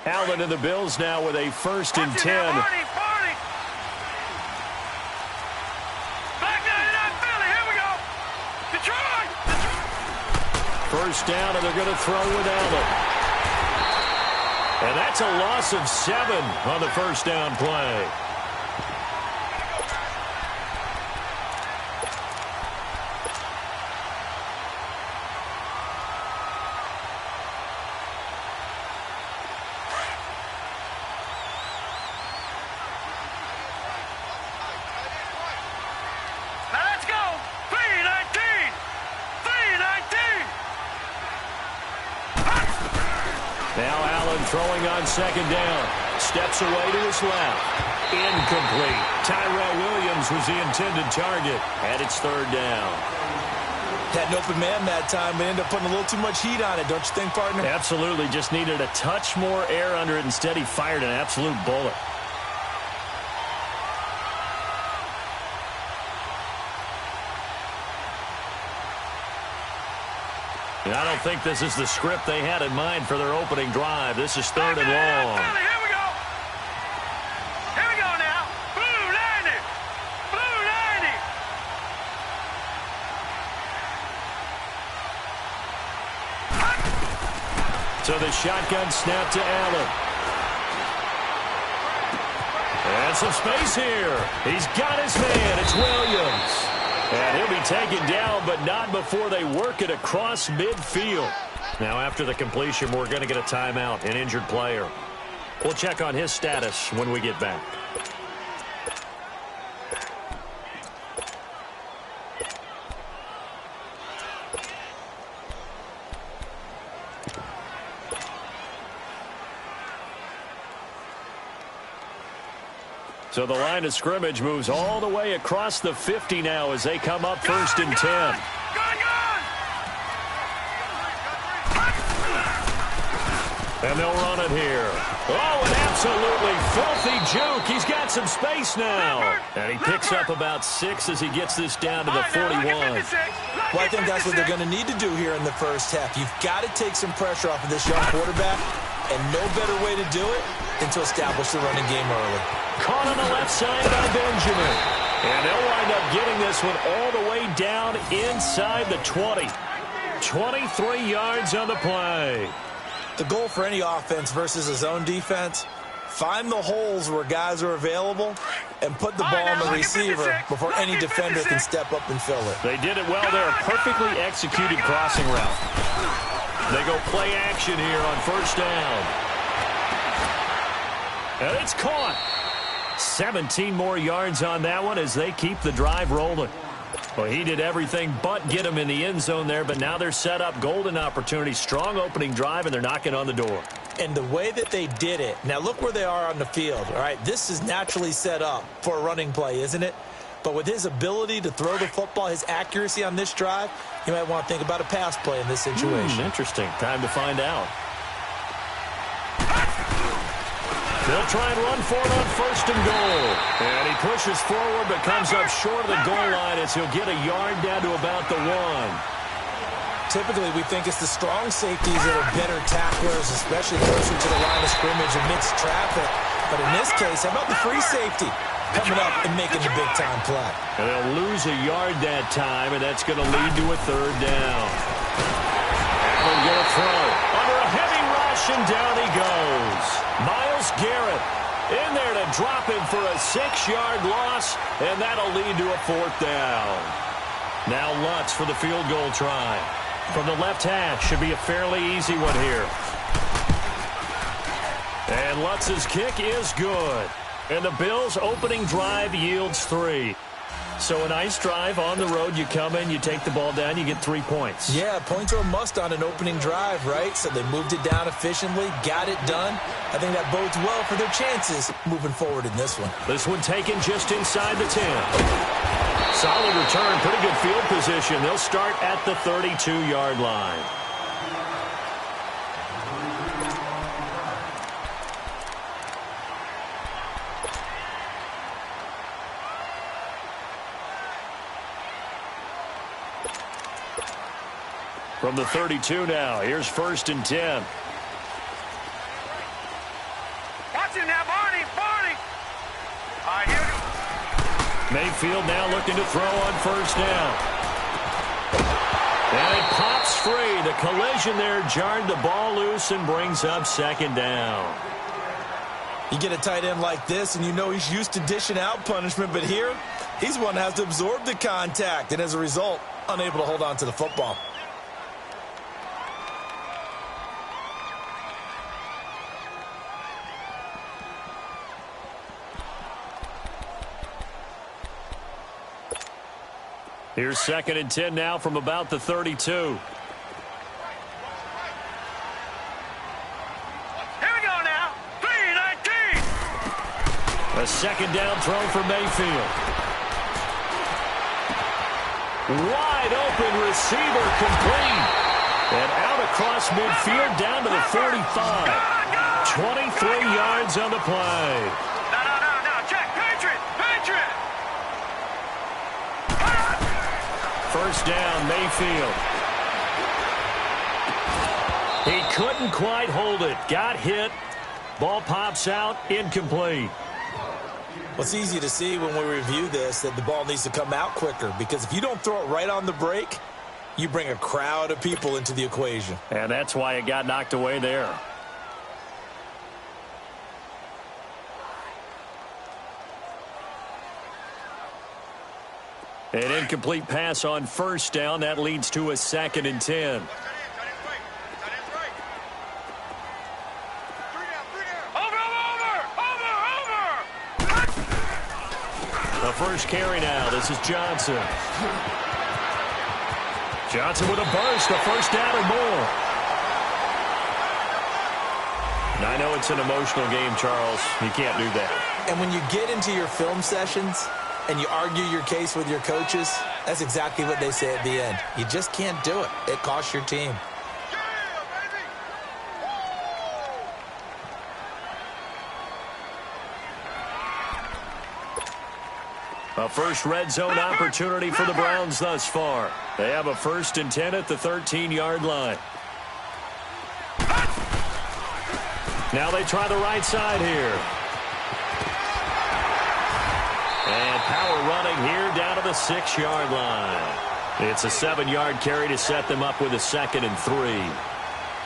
Allen and the Bills now with a 1st and 10. First down, and they're going to throw with Allen. And that's a loss of 7 on the first down play. Throwing on 2nd down. Steps away to his left. Incomplete. Tyrell Williams was the intended target. And it's 3rd down. Had an open man that time, but ended up putting a little too much heat on it, don't you think, partner? Absolutely. Just needed a touch more air under it. Instead, he fired an absolute bullet. And I don't think this is the script they had in mind for their opening drive. This is 3rd and long. Here we go. Here we go now. Blue 90. Blue 90. So the shotgun snap to Allen. And some space here. He's got his man. It's Williams. And he'll be taken down, but not before they work it across midfield. Now, after the completion, we're going to get a timeout, an injured player. We'll check on his status when we get back. So the line of scrimmage moves all the way across the 50 now as they come up 1st and 10. And they'll run it here. Oh, an absolutely filthy juke. He's got some space now. And he picks up about 6 as he gets this down to the 41. Well, I think that's what they're going to need to do here in the first half. You've got to take some pressure off of this young quarterback, and no better way to do it than to establish the running game early. Caught on the left side by Benjamin. And they'll wind up getting this one all the way down inside the 20. 23 yards on the play. The goal for any offense versus a zone defense, find the holes where guys are available and put the ball on the receiver before any defender can step up and fill it. They did it well there. Perfectly executed crossing route. They go play action here on 1st down. And it's caught. 17 more yards on that one as they keep the drive rolling. Well, he did everything but get him in the end zone there, but now they're set up. Golden opportunity, strong opening drive, and they're knocking on the door. And the way that they did it, now look where they are on the field. All right, this is naturally set up for a running play, isn't it? But with his ability to throw the football, his accuracy on this drive, you might want to think about a pass play in this situation. Interesting. Time to find out. They'll try and run for it on 1st and goal. And he pushes forward but comes up short of the goal line as he'll get a yard down to about the 1. Typically, we think it's the strong safeties that are better tacklers, especially closer to the line of scrimmage amidst traffic. But in this case, how about the free safety coming up and making the big-time play? And they'll lose a yard that time, and that's going to lead to a 3rd down. Allen going to throw. Under a heavy rush, and down he goes. Myles Garrett in there to drop him for a 6-yard loss, and that'll lead to a 4th down. Now Lutz for the field goal try. From the left hash, should be a fairly easy one here. And Lutz's kick is good. And the Bills' opening drive yields 3. So a nice drive on the road. You come in, you take the ball down, you get 3 points. Yeah, points are a must on an opening drive, right? So they moved it down efficiently, got it done. I think that bodes well for their chances moving forward in this one. This one taken just inside the 10. Solid return, pretty good field position. They'll start at the 32-yard line. From the 32 now, here's 1st and 10. Watch him now, Barney. Barney. All right, here we go. Mayfield now looking to throw on first down. And it pops free. The collision there jarred the ball loose and brings up second down. You get a tight end like this, and you know he's used to dishing out punishment, but here, he's one that has to absorb the contact, and as a result, unable to hold on to the football. Here's 2nd and 10 now from about the 32. Here we go now. 3-19. A second down throw for Mayfield. Wide open receiver complete. And out across midfield down to the 45. 23 yards on the play. No. Check. Patriot. First down, Mayfield. He couldn't quite hold it. Got hit. Ball pops out. Incomplete. Well, it's easy to see when we review this that the ball needs to come out quicker, because if you don't throw it right on the break, you bring a crowd of people into the equation. And that's why it got knocked away there. An incomplete pass on first down. That leads to a 2nd and 10. The first carry now. This is Johnson. Johnson with a burst. A first down or more. Now, I know it's an emotional game, Charles. You can't do that. And when you get into your film sessions and you argue your case with your coaches, that's exactly what they say at the end. You just can't do it. It costs your team. A first red zone opportunity for the Browns thus far. They have a 1st and 10 at the 13-yard line. Now they try the right side here. And power running here down to the 6-yard line. It's a 7-yard carry to set them up with a 2nd and 3.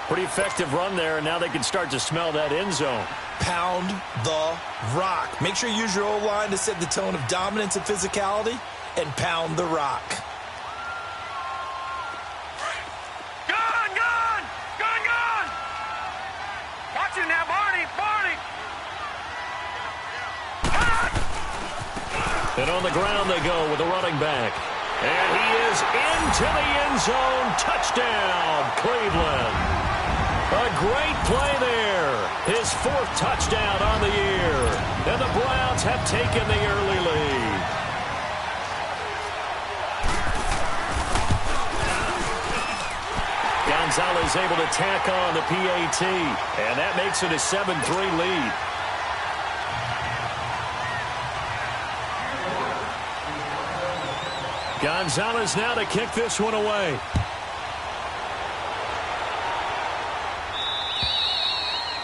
Pretty effective run there, and now they can start to smell that end zone. Pound the rock. Make sure you use your O-line to set the tone of dominance and physicality, and pound the rock. Gone! Watch him now, Barney. And on the ground they go with the running back. And he is into the end zone. Touchdown, Cleveland. A great play there. His 4th touchdown on the year. And the Browns have taken the early lead. Gonzalez able to tack on the PAT. And that makes it a 7-3 lead. Gonzalez now to kick this one away.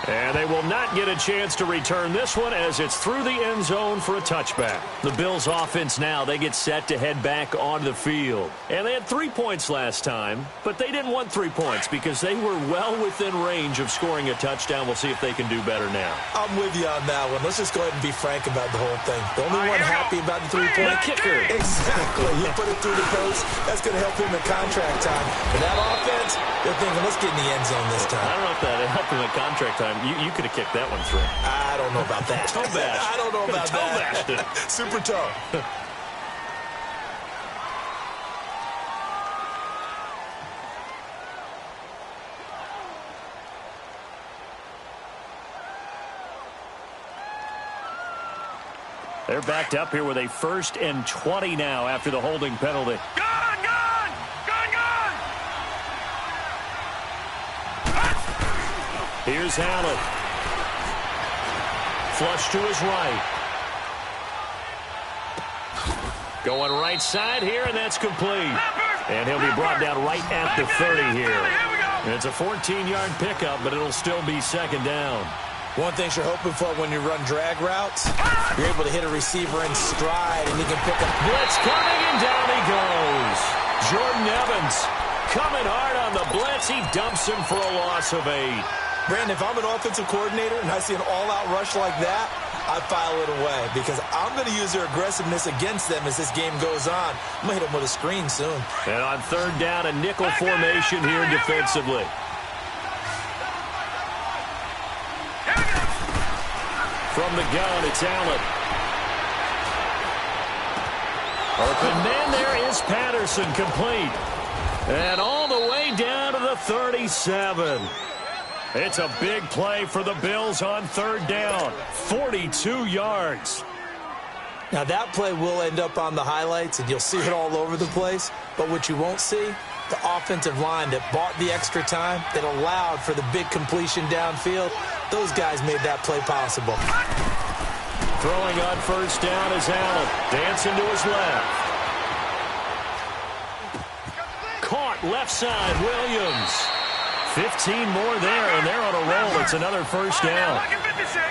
And they will not get a chance to return this one as it's through the end zone for a touchback. The Bills offense now, they get set to head back on the field. And they had 3 points last time, but they didn't want 3 points because they were well within range of scoring a touchdown. We'll see if they can do better now. I'm with you on that one. Let's just go ahead and be frank about the whole thing. The only one happy about the 3-point kicker. Exactly. You put it through the post. That's going to help him in contract time. But that offense, they're thinking, let's get in the end zone this time. I don't know if that helped him in contract time. You could have kicked that one through. I don't know about that. Toe bash. I don't know about toe that. bashed it. Super toe. They're backed up here with a 1st and 20 now after the holding penalty. Gone! Here's Allen. Flush to his right. Going right side here, and that's complete. And he'll be brought down right at the 30 here. And it's a 14-yard pickup, but it'll still be 2nd down. One thing you're hoping for when you run drag routes, you're able to hit a receiver in stride, and he can pick up. Blitz coming, and down he goes. Jordan Evans coming hard on the blitz. He dumps him for a loss of 8. Brandon, if I'm an offensive coordinator and I see an all-out rush like that, I file it away because I'm going to use their aggressiveness against them as this game goes on. I'm going to hit them with a screen soon. And on third down, a nickel formation here defensively. From the gun, it's Allen. Open man, there is Patterson, complete. And all the way down to the 37. It's a big play for the Bills on third down. 42 yards. Now, that play will end up on the highlights, and you'll see it all over the place. But what you won't see, the offensive line that bought the extra time, that allowed for the big completion downfield, those guys made that play possible. Throwing on first down is Allen. Dancing to his left. Caught left side, Williams. 15 more there, and they're on a roll. It's another first down.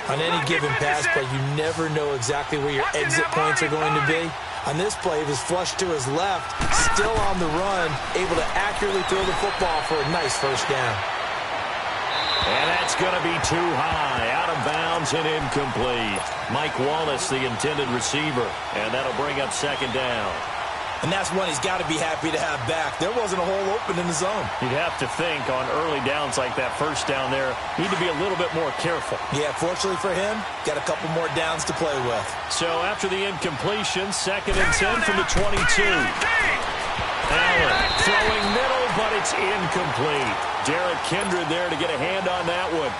On any given pass play, you never know exactly where your exit points are going to be. On this play, he was flushed to his left, still on the run, able to accurately throw the football for a nice first down. And that's going to be too high, out of bounds and incomplete. Mike Wallace, the intended receiver, and that'll bring up second down. And that's one he's got to be happy to have back. There wasn't a hole open in the zone. You'd have to think on early downs like that first down there, need to be a little bit more careful. Yeah, fortunately for him, got a couple more downs to play with. So after the incompletion, second and 10 from the 22. Allen throwing middle, but it's incomplete. Derek Kindred there to get a hand on that one.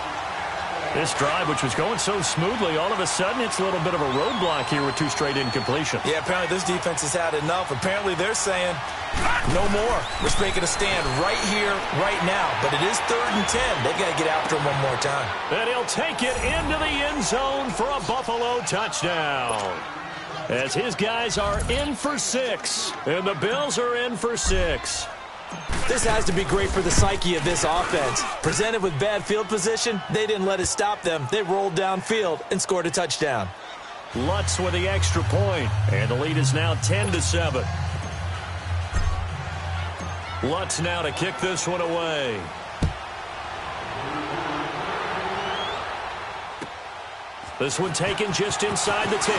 This drive, which was going so smoothly, all of a sudden it's a little bit of a roadblock here with 2 straight incompletions. Yeah, apparently this defense has had enough. Apparently they're saying, no more. We're making a stand right here, right now. But it is third and 10. They've got to get after him one more time. And he'll take it into the end zone for a Buffalo touchdown. As his guys are in for 6, and the Bills are in for 6. This has to be great for the psyche of this offense. Presented with bad field position, they didn't let it stop them. They rolled downfield and scored a touchdown. Lutz with the extra point, and the lead is now 10-7. Lutz now to kick this one away. This one taken just inside the 10.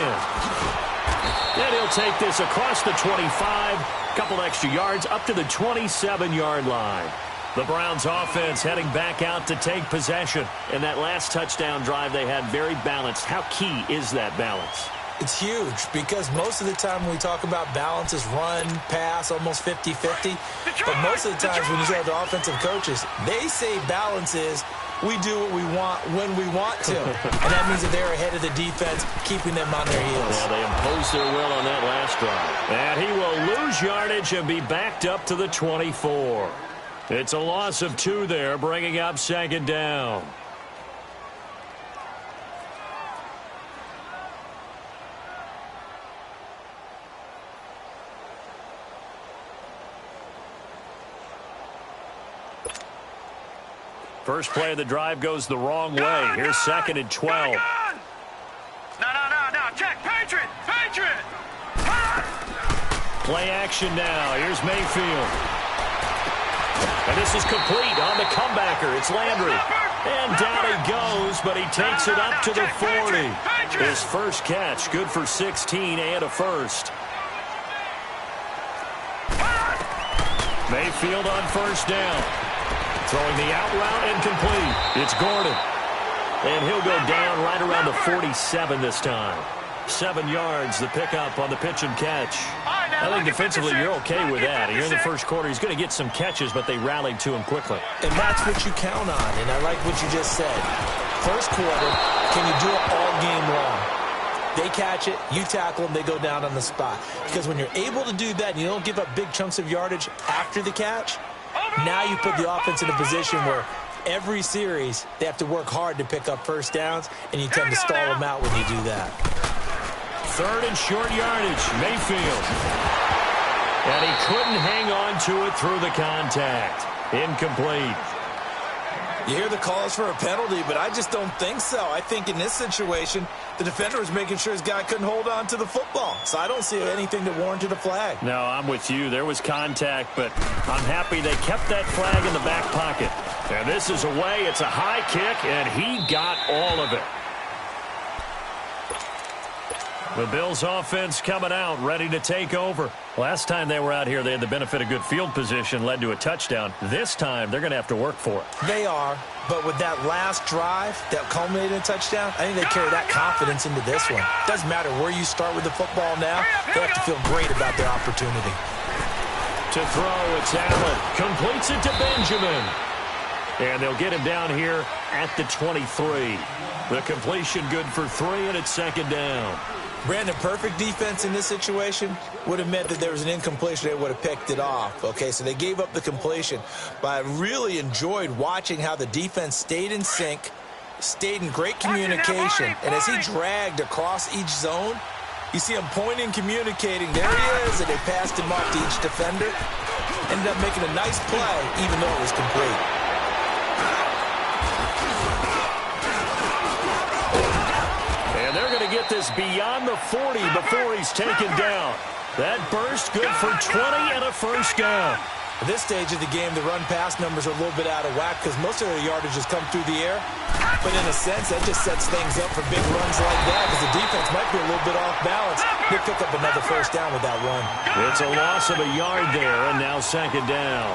And he'll take this across the 25, couple extra yards up to the 27-yard line. The Browns offense heading back out to take possession. And that last touchdown drive they had very balanced. How key is that balance? It's huge because most of the time when we talk about balance is run, pass, almost 50-50. But most of the times when you talk to offensive coaches, they say balance is we do what we want when we want to. And that means that they're ahead of the defense, keeping them on their heels. Yeah, they imposed their will on that last drive. And he will lose yardage and be backed up to the 24. It's a loss of 2 there, bringing up second down. First play of the drive goes the wrong way. Here's second and 12. No. Check. Patriot. Play action now. Here's Mayfield. And this is complete on the comebacker. It's Landry. And down he goes, but he takes it up to the 40. His first catch, good for 16 and a first. Mayfield on first down. Throwing the out route incomplete. It's Gordon. And he'll go down right around the 47 this time. 7 yards, the pickup on the pitch and catch. I think defensively you're okay with that. Here in the first quarter, he's going to get some catches, but they rallied to him quickly. And that's what you count on, and I like what you just said. First quarter, can you do it all game long? They catch it, you tackle them, they go down on the spot. Because when you're able to do that and you don't give up big chunks of yardage after the catch, now you put the offense in a position where every series they have to work hard to pick up first downs, and you tend to stall them out when you do that. Third and short yardage, Mayfield. And he couldn't hang on to it through the contact. Incomplete. You hear the calls for a penalty, but I just don't think so. I think in this situation, the defender was making sure his guy couldn't hold on to the football. So I don't see anything that warranted a flag. No, I'm with you. There was contact, but I'm happy they kept that flag in the back pocket. And this is away. It's a high kick, and he got all of it. The Bills offense coming out, ready to take over. Last time they were out here, they had the benefit of good field position, led to a touchdown. This time, they're going to have to work for it. They are, but with that last drive that culminated in a touchdown, I think they carry that confidence into this one. Doesn't matter where you start with the football now, they have to feel great about their opportunity. To throw, it's Allen. Completes it to Benjamin. And they'll get him down here at the 23. The completion good for 3, and it's second down. Brandon, perfect defense in this situation would have meant that there was an incompletion. They would have picked it off. Okay, so they gave up the completion. But I really enjoyed watching how the defense stayed in sync, stayed in great communication. And as he dragged across each zone, you see him pointing, communicating. There he is, and they passed him off to each defender. Ended up making a nice play, even though it was complete. They're going to get this beyond the 40 before he's taken down. That burst good for 20 and a first down. At this stage of the game, the run-pass numbers are a little bit out of whack because most of their yardage has come through the air. But in a sense, that just sets things up for big runs like that because the defense might be a little bit off balance. They pick up another first down with that run. It's a loss of a yard there, and now second down.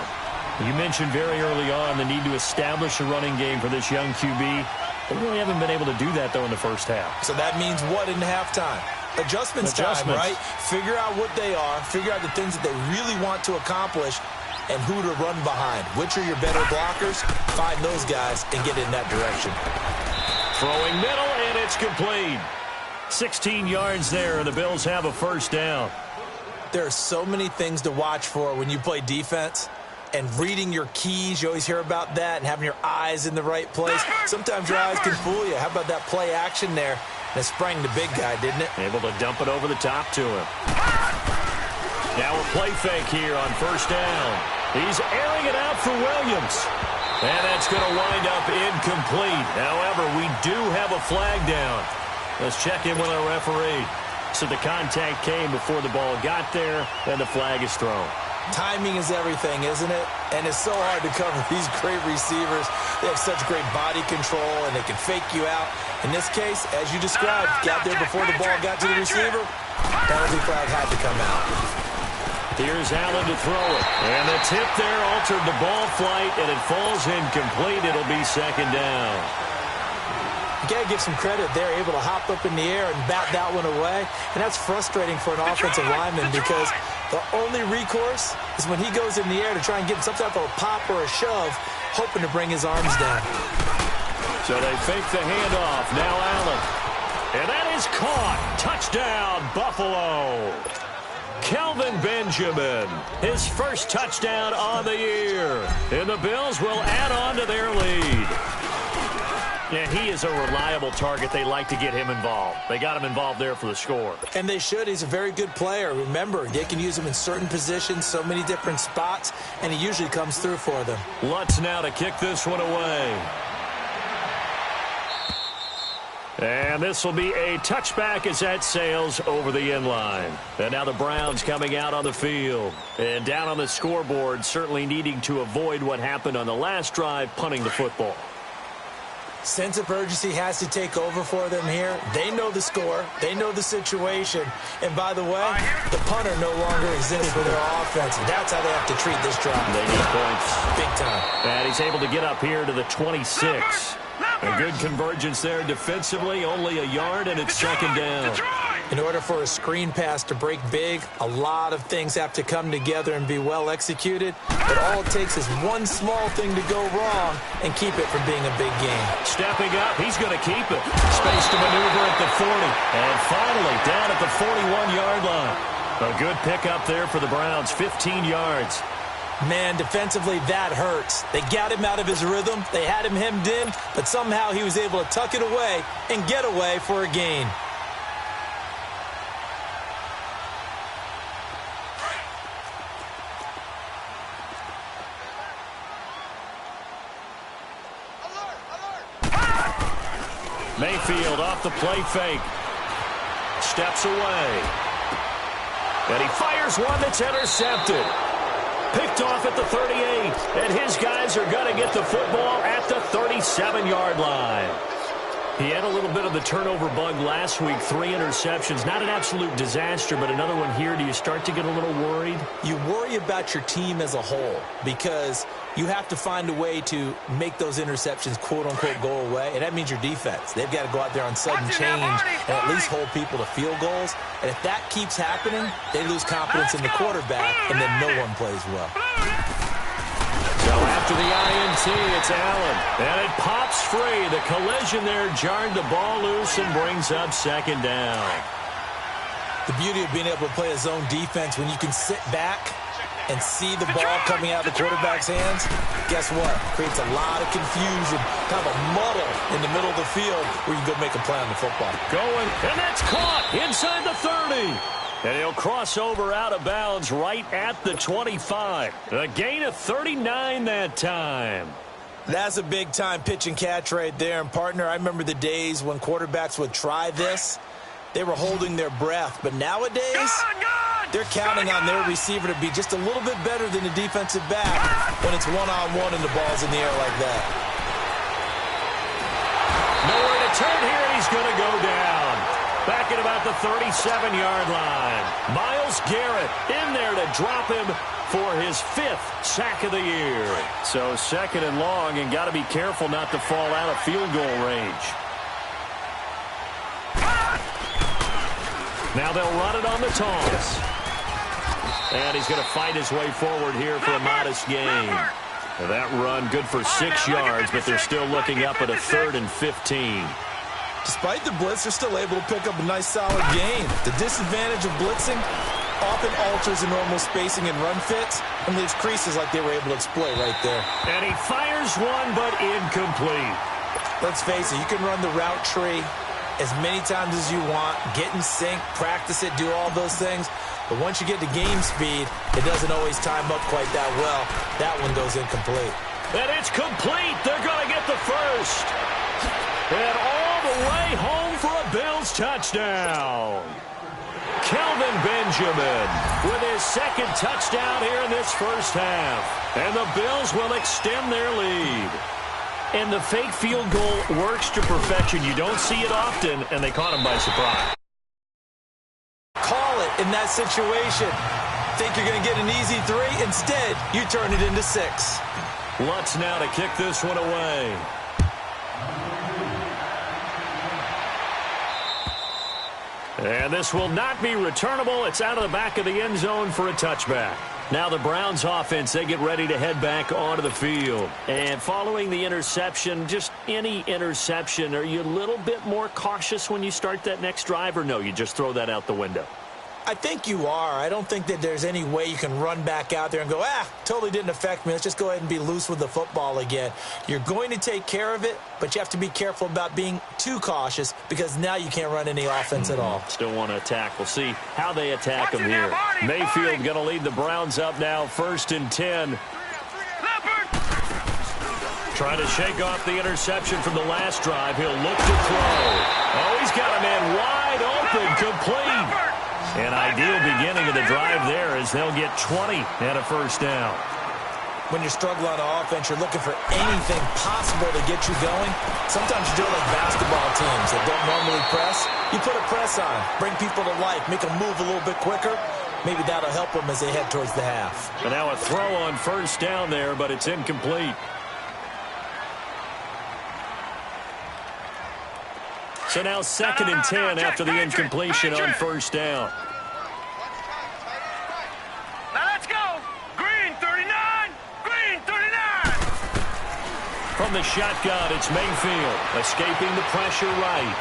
You mentioned very early on the need to establish a running game for this young QB. They really haven't been able to do that, though, in the first half. So that means what in halftime? Adjustments time, right? Figure out what they are. Figure out the things that they really want to accomplish and who to run behind. Which are your better blockers? Find those guys and get in that direction. Throwing middle, and it's complete. 16 yards there, and the Bills have a first down. There are so many things to watch for when you play defense. And reading your keys, you always hear about that, and having your eyes in the right place. Sometimes your eyes can fool you. How about that play action there? And it sprang the big guy, didn't it? Able to dump it over the top to him. Now a play fake here on first down. He's airing it out for Williams. And that's going to wind up incomplete. However, we do have a flag down. Let's check in with our referee. So the contact came before the ball got there, and the flag is thrown. Timing is everything, isn't it? And it's so hard to cover these great receivers. They have such great body control, and they can fake you out. In this case, as you described, got there before the ball got to the receiver. Penalty flag had to come out. Here's Allen to throw it. And the tip there altered the ball flight, and it falls incomplete. It'll be second down. You got to give some credit. They're able to hop up in the air and bat that one away. And that's frustrating for an offensive lineman because the only recourse is when he goes in the air to try and get some type of a pop or a shove, hoping to bring his arms down. So they fake the handoff. Now Allen. And that is caught. Touchdown, Buffalo. Kelvin Benjamin, his first touchdown on the year. And the Bills will add on to their lead. Yeah, he is a reliable target. They like to get him involved. They got him involved there for the score. And they should. He's a very good player. Remember, they can use him in certain positions, so many different spots, and he usually comes through for them. Lutz now to kick this one away. And this will be a touchback as that sails over the end line. And now the Browns coming out on the field. And down on the scoreboard, certainly needing to avoid what happened on the last drive, punting the football. Sense of urgency has to take over for them here. They know the score. They know the situation. And by the way, the punter no longer exists for their offense. That's how they have to treat this drive. They need points. Big time. And he's able to get up here to the 26. A good convergence there defensively. Only a yard, and it's second down. In order for a screen pass to break big, a lot of things have to come together and be well executed. But all it takes is one small thing to go wrong and keep it from being a big game. Stepping up, he's going to keep it. Space to maneuver at the 40. And finally, down at the 41-yard line. A good pickup there for the Browns, 15 yards. Man, defensively, that hurts. They got him out of his rhythm. They had him hemmed in, but somehow he was able to tuck it away and get away for a gain. Mayfield off the play fake. Steps away. And he fires one that's intercepted. Picked off at the 38. And his guys are going to get the football at the 37-yard line. He had a little bit of the turnover bug last week. 3 interceptions. Not an absolute disaster, but another one here. Do you start to get a little worried? You worry about your team as a whole because you have to find a way to make those interceptions, quote-unquote, go away, and that means your defense. They've got to go out there on sudden change and at least hold people to field goals. And if that keeps happening, they lose confidence in the quarterback, and then no one plays well. So after the INT, it's Allen. And it pops free. The collision there jarred the ball loose and brings up second down. The beauty of being able to play a zone defense when you can sit back and see the ball coming out of the quarterback's hands, guess what? Creates a lot of confusion, kind of a muddle in the middle of the field where you can go make a play on the football. Going, and that's caught inside the 30. And he'll cross over out of bounds right at the 25. A gain of 39 that time. That's a big-time pitch and catch right there. And, partner, I remember the days when quarterbacks would try this. They were holding their breath. But nowadays, they're counting on their receiver to be just a little bit better than the defensive back when it's one-on-one and the ball's in the air like that. Nowhere to turn here, and he's going to go down. Back at about the 37-yard line. Myles Garrett in there to drop him for his 5th sack of the year. So second and long, and got to be careful not to fall out of field goal range. Now they'll run it on the toss. And he's going to fight his way forward here for a modest gain. That run good for 6 yards, but they're still looking up at a 3rd and 15. Despite the blitz, they're still able to pick up a nice, solid gain. The disadvantage of blitzing often alters the normal spacing and run fits and leaves creases like they were able to exploit right there. And he fires one, but incomplete. Let's face it, you can run the route tree as many times as you want, get in sync, practice it, do all those things. But once you get to game speed, it doesn't always time up quite that well. That one goes incomplete. And it's complete. They're going to get the first. And all the way home for a Bills touchdown. Kelvin Benjamin with his 2nd touchdown here in this first half. And the Bills will extend their lead. And the fake field goal works to perfection. You don't see it often, and they caught him by surprise. Call it in that situation. Think you're going to get an easy 3? Instead, you turn it into 6. Lutz now to kick this one away. And this will not be returnable. It's out of the back of the end zone for a touchback. Now the Browns offense, they get ready to head back onto the field. And following the interception, just any interception, are you a little bit more cautious when you start that next drive, or no, you just throw that out the window? I think you are. I don't think that there's any way you can run back out there and go, totally didn't affect me. Let's just go ahead and be loose with the football again. You're going to take care of it, but you have to be careful about being too cautious because now you can't run any offense at all. Still want to attack. We'll see how they attack them here. Mayfield going to lead the Browns up now, 1st and 10. Trying to shake off the interception from the last drive. He'll look to throw. Oh, he's got a man wide open, complete. An ideal beginning of the drive there as they'll get 20 and a first down. When you're struggling on offense, you're looking for anything possible to get you going. Sometimes you do it like basketball teams that don't normally press. You put a press on, bring people to life, make them move a little bit quicker. Maybe that'll help them as they head towards the half. And now a throw on first down there, but it's incomplete. So now 2nd and 10 after the incompletion on first down. Now let's go. Green 39. Green 39. From the shotgun, it's Mayfield escaping the pressure right.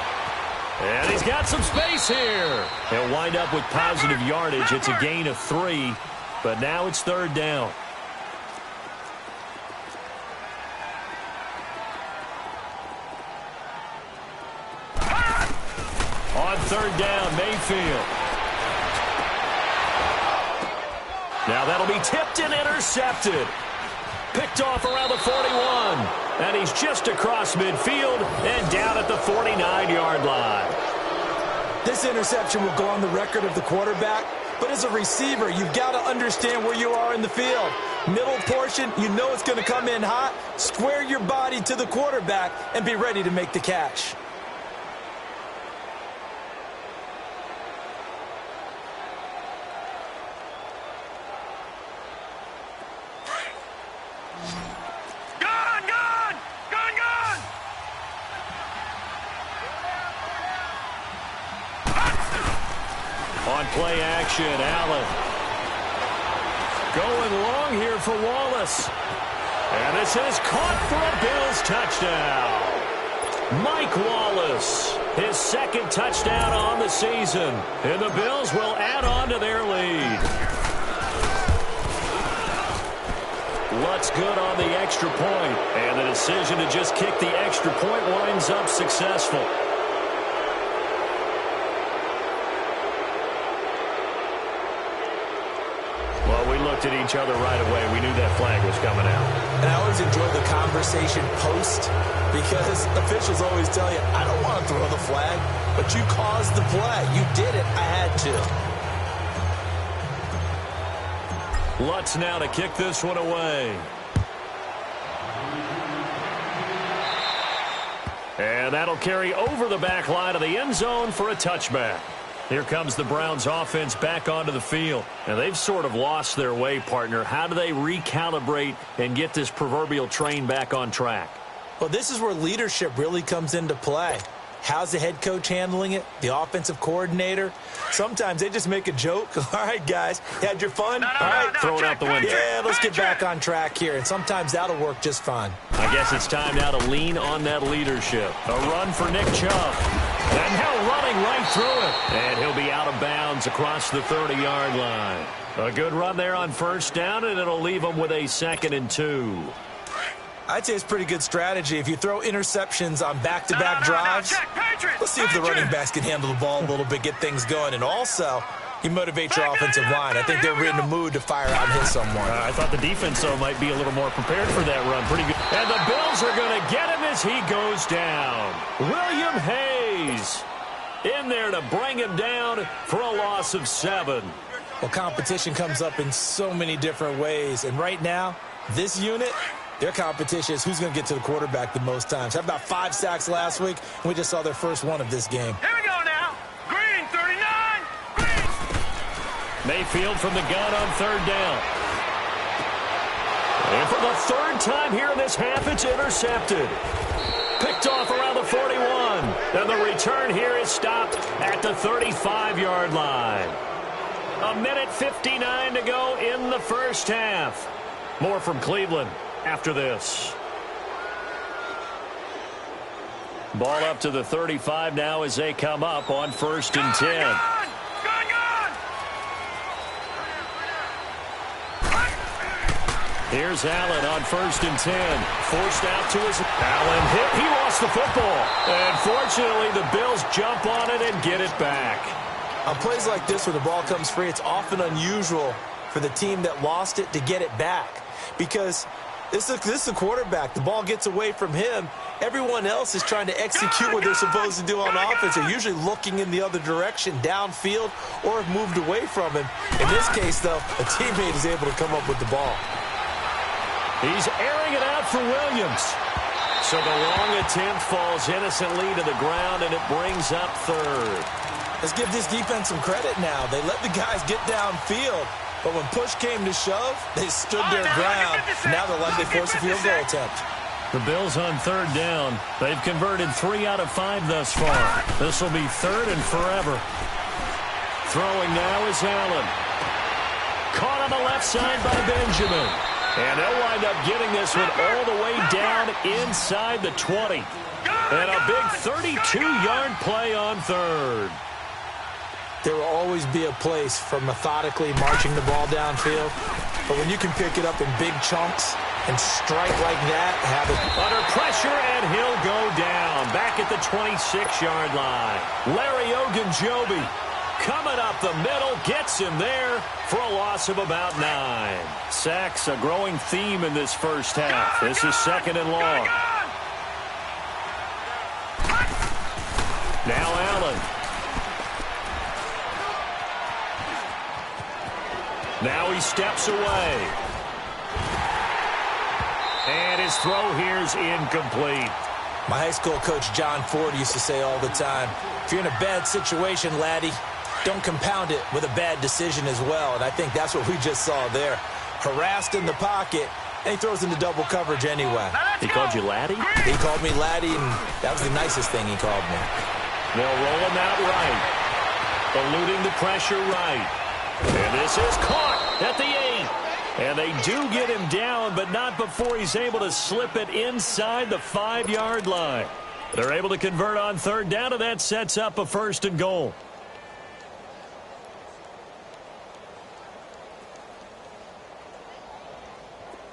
And he's got some space here. He'll wind up with positive yardage. It's a gain of 3, but now it's 3rd down. On 3rd down, Mayfield. Now that'll be tipped and intercepted. Picked off around the 41. And he's just across midfield and down at the 49-yard line. This interception will go on the record of the quarterback, but as a receiver, you've got to understand where you are in the field. Middle portion, you know it's going to come in hot. Square your body to the quarterback and be ready to make the catch. On play action, Allen. Going long here for Wallace. And this is caught for a Bills touchdown. Mike Wallace, his second touchdown on the season. And the Bills will add on to their lead. Lutz good on the extra point. And the decision to just kick the extra point winds up successful. At each other right away. We knew that flag was coming out. And I always enjoy the conversation post because officials always tell you, I don't want to throw the flag, but you caused the play. You did it. I had to. Lutz now to kick this one away. And that'll carry over the back line of the end zone for a touchback. Here comes the Browns offense back onto the field. And they've sort of lost their way, partner. How do they recalibrate and get this proverbial train back on track? Well, this is where leadership really comes into play. How's the head coach handling it? The offensive coordinator? Sometimes they just make a joke. All right, guys, had your fun? No, All right, throw it out the window. Yeah, let's get back on track here. And sometimes that'll work just fine. I guess it's time now to lean on that leadership. A run for Nick Chubb. And now running right through it. And he'll be out of bounds across the 30-yard line. A good run there on first down, and it'll leave him with a 2nd and 2. I'd say it's pretty good strategy. If you throw interceptions on back-to-back drives, let's see if the running backs can handle the ball a little bit, get things going. And also, you motivate your offensive line. I think they're in the mood to fire out and hit someone. I thought the defense, though, might be a little more prepared for that run. Pretty good. And the Bills are going to get him as he goes down. William Hayes in there to bring him down for a loss of 7. Well, competition comes up in so many different ways. And right now, this unit, their competition is who's going to get to the quarterback the most times. Had about 5 sacks last week, and we just saw their first one of this game. Here we go now. Green, 39. Green. Mayfield from the gun on 3rd down. And for the 3rd time here in this half, it's intercepted. Picked off around the 41. And the return here is stopped at the 35-yard line. 1:59 to go in the first half. More from Cleveland after this. Ball up to the 35 now as they come up on 1st and 10. Here's Allen on 1st and 10. Forced out to his... Allen hit. He lost the football. And fortunately, the Bills jump on it and get it back. On plays like this where the ball comes free, it's often unusual for the team that lost it to get it back. Because this is the quarterback. The ball gets away from him. Everyone else is trying to execute what they're supposed to do on offense. They're usually looking in the other direction, downfield, or have moved away from him. In this case, though, a teammate is able to come up with the ball. He's airing it out for Williams. So the long attempt falls innocently to the ground, and it brings up 3rd. Let's give this defense some credit now. They let the guys get downfield. But when push came to shove, they stood their ground. Now they're likely to force a field goal attempt. The Bills on 3rd down. They've converted 3 out of 5 thus far. This will be 3rd and forever. Throwing now is Allen. Caught on the left side by Benjamin. And they'll wind up getting this one all the way down inside the 20. And a big 32-yard play on 3rd. There will always be a place for methodically marching the ball downfield. But when you can pick it up in big chunks and strike like that, have it under pressure, and he'll go down back at the 26-yard line. Larry Ogunjobi Coming up the middle, gets him there for a loss of about 9. Sacks, a growing theme in this first half. This is 2nd and long. Now Allen. Now he steps away. And his throw here is incomplete. My high school coach, John Ford, used to say all the time, if you're in a bad situation, laddie, don't compound it with a bad decision as well. And I think that's what we just saw there. Harassed in the pocket, and he throws into double coverage anyway. He called you laddie? He called me laddie, and that was the nicest thing he called me. They'll roll him out right. Eluding the pressure right. And this is caught at the 8. And they do get him down, but not before he's able to slip it inside the 5-yard line. They're able to convert on 3rd down, and that sets up a 1st and goal.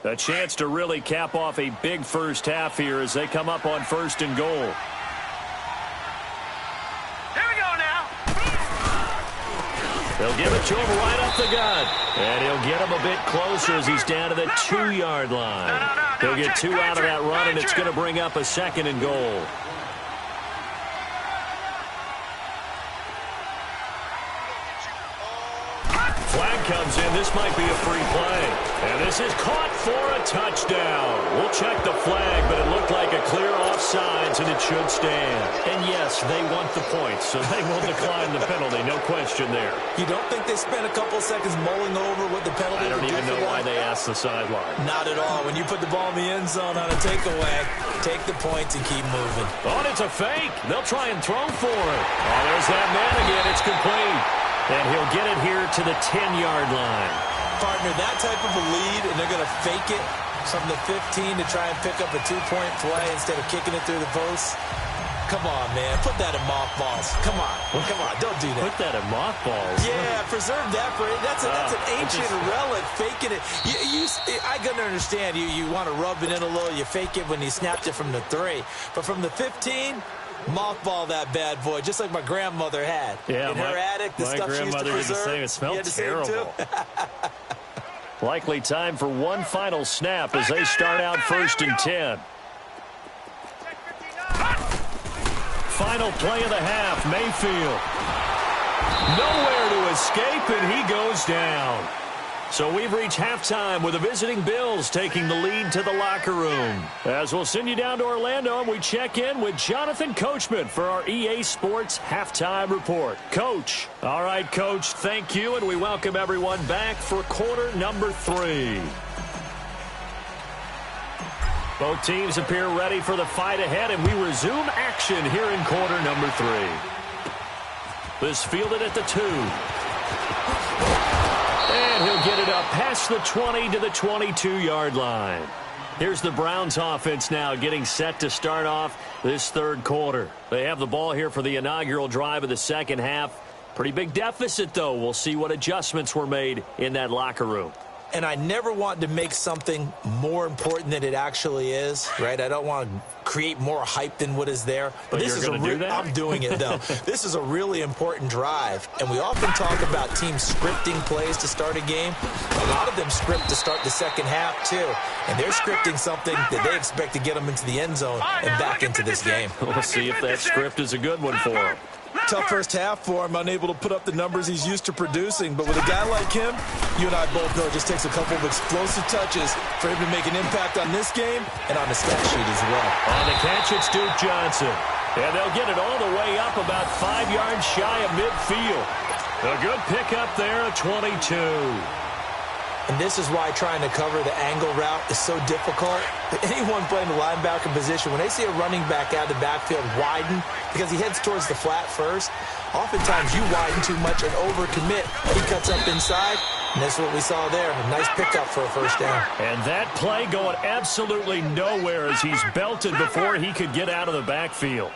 A chance to really cap off a big first half here as they come up on 1st and goal. They'll give it to him right up the gut. And he'll get him a bit closer as he's down to the 2-yard line. They'll get 2 out of that run, and it's going to bring up a 2nd and goal. Flag comes in. This might be a free play. And this is caught for a touchdown. We'll check the flag, but it looked like a clear offsides, and it should stand. And yes, they want the points, so they will decline the penalty. No question there. You don't think they spent a couple seconds mulling over what the penalty would do? I don't even know why they asked the sideline. Not at all. When you put the ball in the end zone on a takeaway, take the points and keep moving. Oh, and it's a fake. They'll try and throw for it. Oh, there's that man again. It's complete. And he'll get it here to the 10-yard line. Partner, that type of a lead, and they're going to fake it from the 15 to try and pick up a 2-point play instead of kicking it through the post. Come on, man. Put that in mothballs. Come on. Come on. Don't do that. Put that in mothballs? Yeah, preserve that for it. That's an ancient relic, faking it. I can understand. You want to rub it in a little. You fake it when you snapped it from the 3. But from the 15... mothball that bad boy, just like my grandmother had. Yeah, in her attic, the stuff she used to preserve. It smelled terrible. Likely time for one final snap as they start out 1st and 10. Final play of the half, Mayfield. Nowhere to escape, and he goes down. So we've reached halftime with the visiting Bills taking the lead to the locker room. As we'll send you down to Orlando, and we check in with Jonathan Coachman for our EA Sports Halftime Report. Coach. All right, Coach, thank you, and we welcome everyone back for quarter number 3. Both teams appear ready for the fight ahead, and we resume action here in quarter number 3. This fielded at the 2. And he'll get it up past the 20 to the 22-yard line. Here's the Browns offense now getting set to start off this 3rd quarter. They have the ball here for the inaugural drive of the 2nd half. Pretty big deficit, though. We'll see what adjustments were made in that locker room. And I never want to make something more important than it actually is, right? I don't want to create more hype than what is there. But this is do that? I'm doing it, though. This is a really important drive. And we often talk about teams scripting plays to start a game. A lot of them script to start the 2nd half, too. And they're scripting something that they expect to get them into the end zone and back into this game. We'll see if that script is a good one for them. Tough first half for him, unable to put up the numbers he's used to producing. But with a guy like him, you and I both know it just takes a couple of explosive touches for him to make an impact on this game and on the stat sheet as well. On the catch, it's Duke Johnson. And they'll get it all the way up about 5 yards shy of midfield. A good pickup there at 22. And this is why trying to cover the angle route is so difficult. Anyone playing the linebacker position, when they see a running back out of the backfield widen, because he heads towards the flat first, oftentimes you widen too much and overcommit. He cuts up inside, and that's what we saw there. A nice pickup for a 1st down. And that play going absolutely nowhere as he's belted before he could get out of the backfield.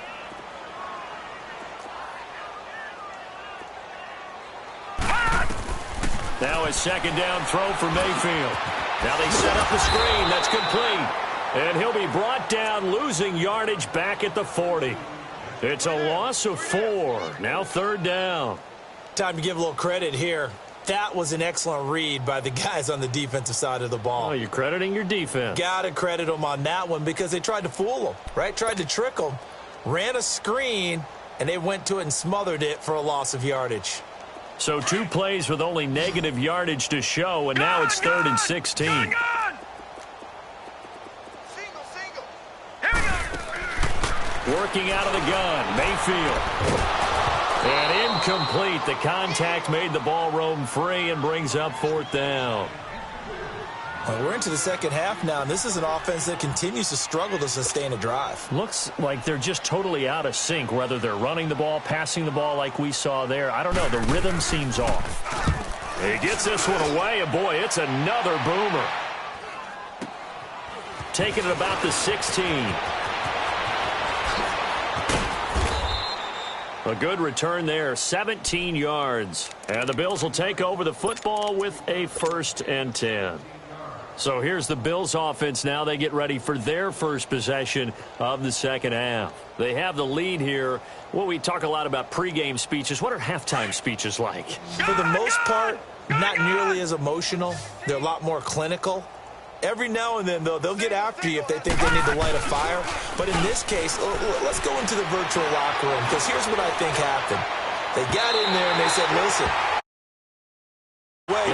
Now a 2nd down throw for Mayfield. Now they set up the screen. That's complete. And he'll be brought down, losing yardage back at the 40. It's a loss of 4. Now 3rd down. Time to give a little credit here. That was an excellent read by the guys on the defensive side of the ball. Oh, you're crediting your defense. Got to credit them on that one because they tried to fool them, right? Tried to trick them, ran a screen, and they went to it and smothered it for a loss of yardage. So 2 plays with only negative yardage to show, and now it's 3rd and 16. Single. Here we go. Working out of the gun, Mayfield. And incomplete. The contact made the ball roam free and brings up 4th down. Well, we're into the second half now, and this is an offense that continues to struggle to sustain a drive. Looks like they're just totally out of sync, whether they're running the ball, passing the ball like we saw there. I don't know. The rhythm seems off. He gets this one away, and boy, it's another boomer. Taking it about the 16. A good return there, 17 yards. And the Bills will take over the football with a 1st and 10. So here's the Bills offense now. They get ready for their first possession of the second half. They have the lead here. Well, we talk a lot about pregame speeches. What are halftime speeches like? For the most part, not nearly as emotional. They're a lot more clinical. Every now and then, though, they'll get after you if they think they need to light a fire. But in this case, let's go into the virtual locker room, because here's what I think happened. They got in there and they said, listen,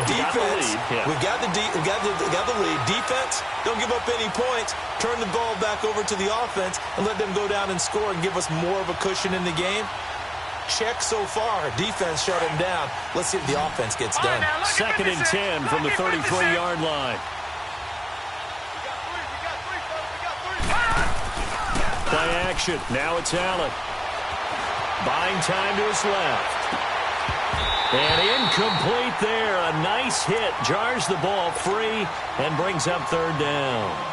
defense, we got the lead. Defense, don't give up any points. Turn the ball back over to the offense and let them go down and score and give us more of a cushion in the game. Check so far. Defense shut them down. Let's see if the offense gets done. 2nd and 10 from the 33-yard line. Play action. Now it's Allen. Buying time to his left. And incomplete there. A nice hit. Jars the ball free and brings up 3rd down.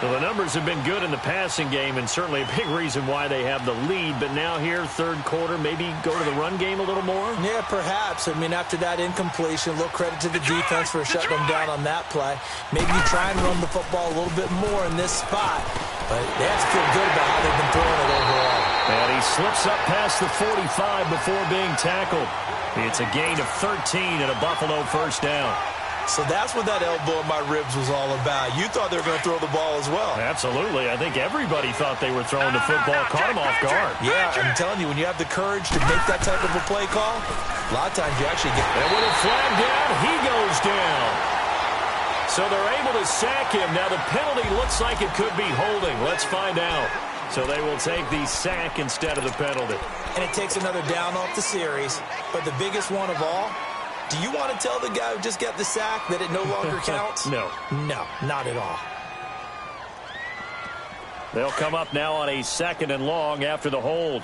Well, the numbers have been good in the passing game and certainly a big reason why they have the lead. But now here, 3rd quarter, maybe go to the run game a little more? Yeah, perhaps. I mean, after that incompletion, a little credit to the defense for shutting them down on that play. Maybe you try and run the football a little bit more in this spot. But they have to feel good about how they've been throwing it overall. And he slips up past the 45 before being tackled. It's a gain of 13 and a Buffalo 1st down. So that's what that elbow in my ribs was all about. You thought they were going to throw the ball as well. Absolutely. I think everybody thought they were throwing the football. Caught him off guard. Yeah, I'm telling you, when you have the courage to make that type of a play call, a lot of times you actually get... And with a flag down, he goes down. So they're able to sack him. Now the penalty looks like it could be holding. Let's find out. So they will take the sack instead of the penalty. And it takes another down off the series. But the biggest one of all, do you want to tell the guy who just got the sack that it no longer counts? No. No, not at all. They'll come up now on a 2nd and long after the hold.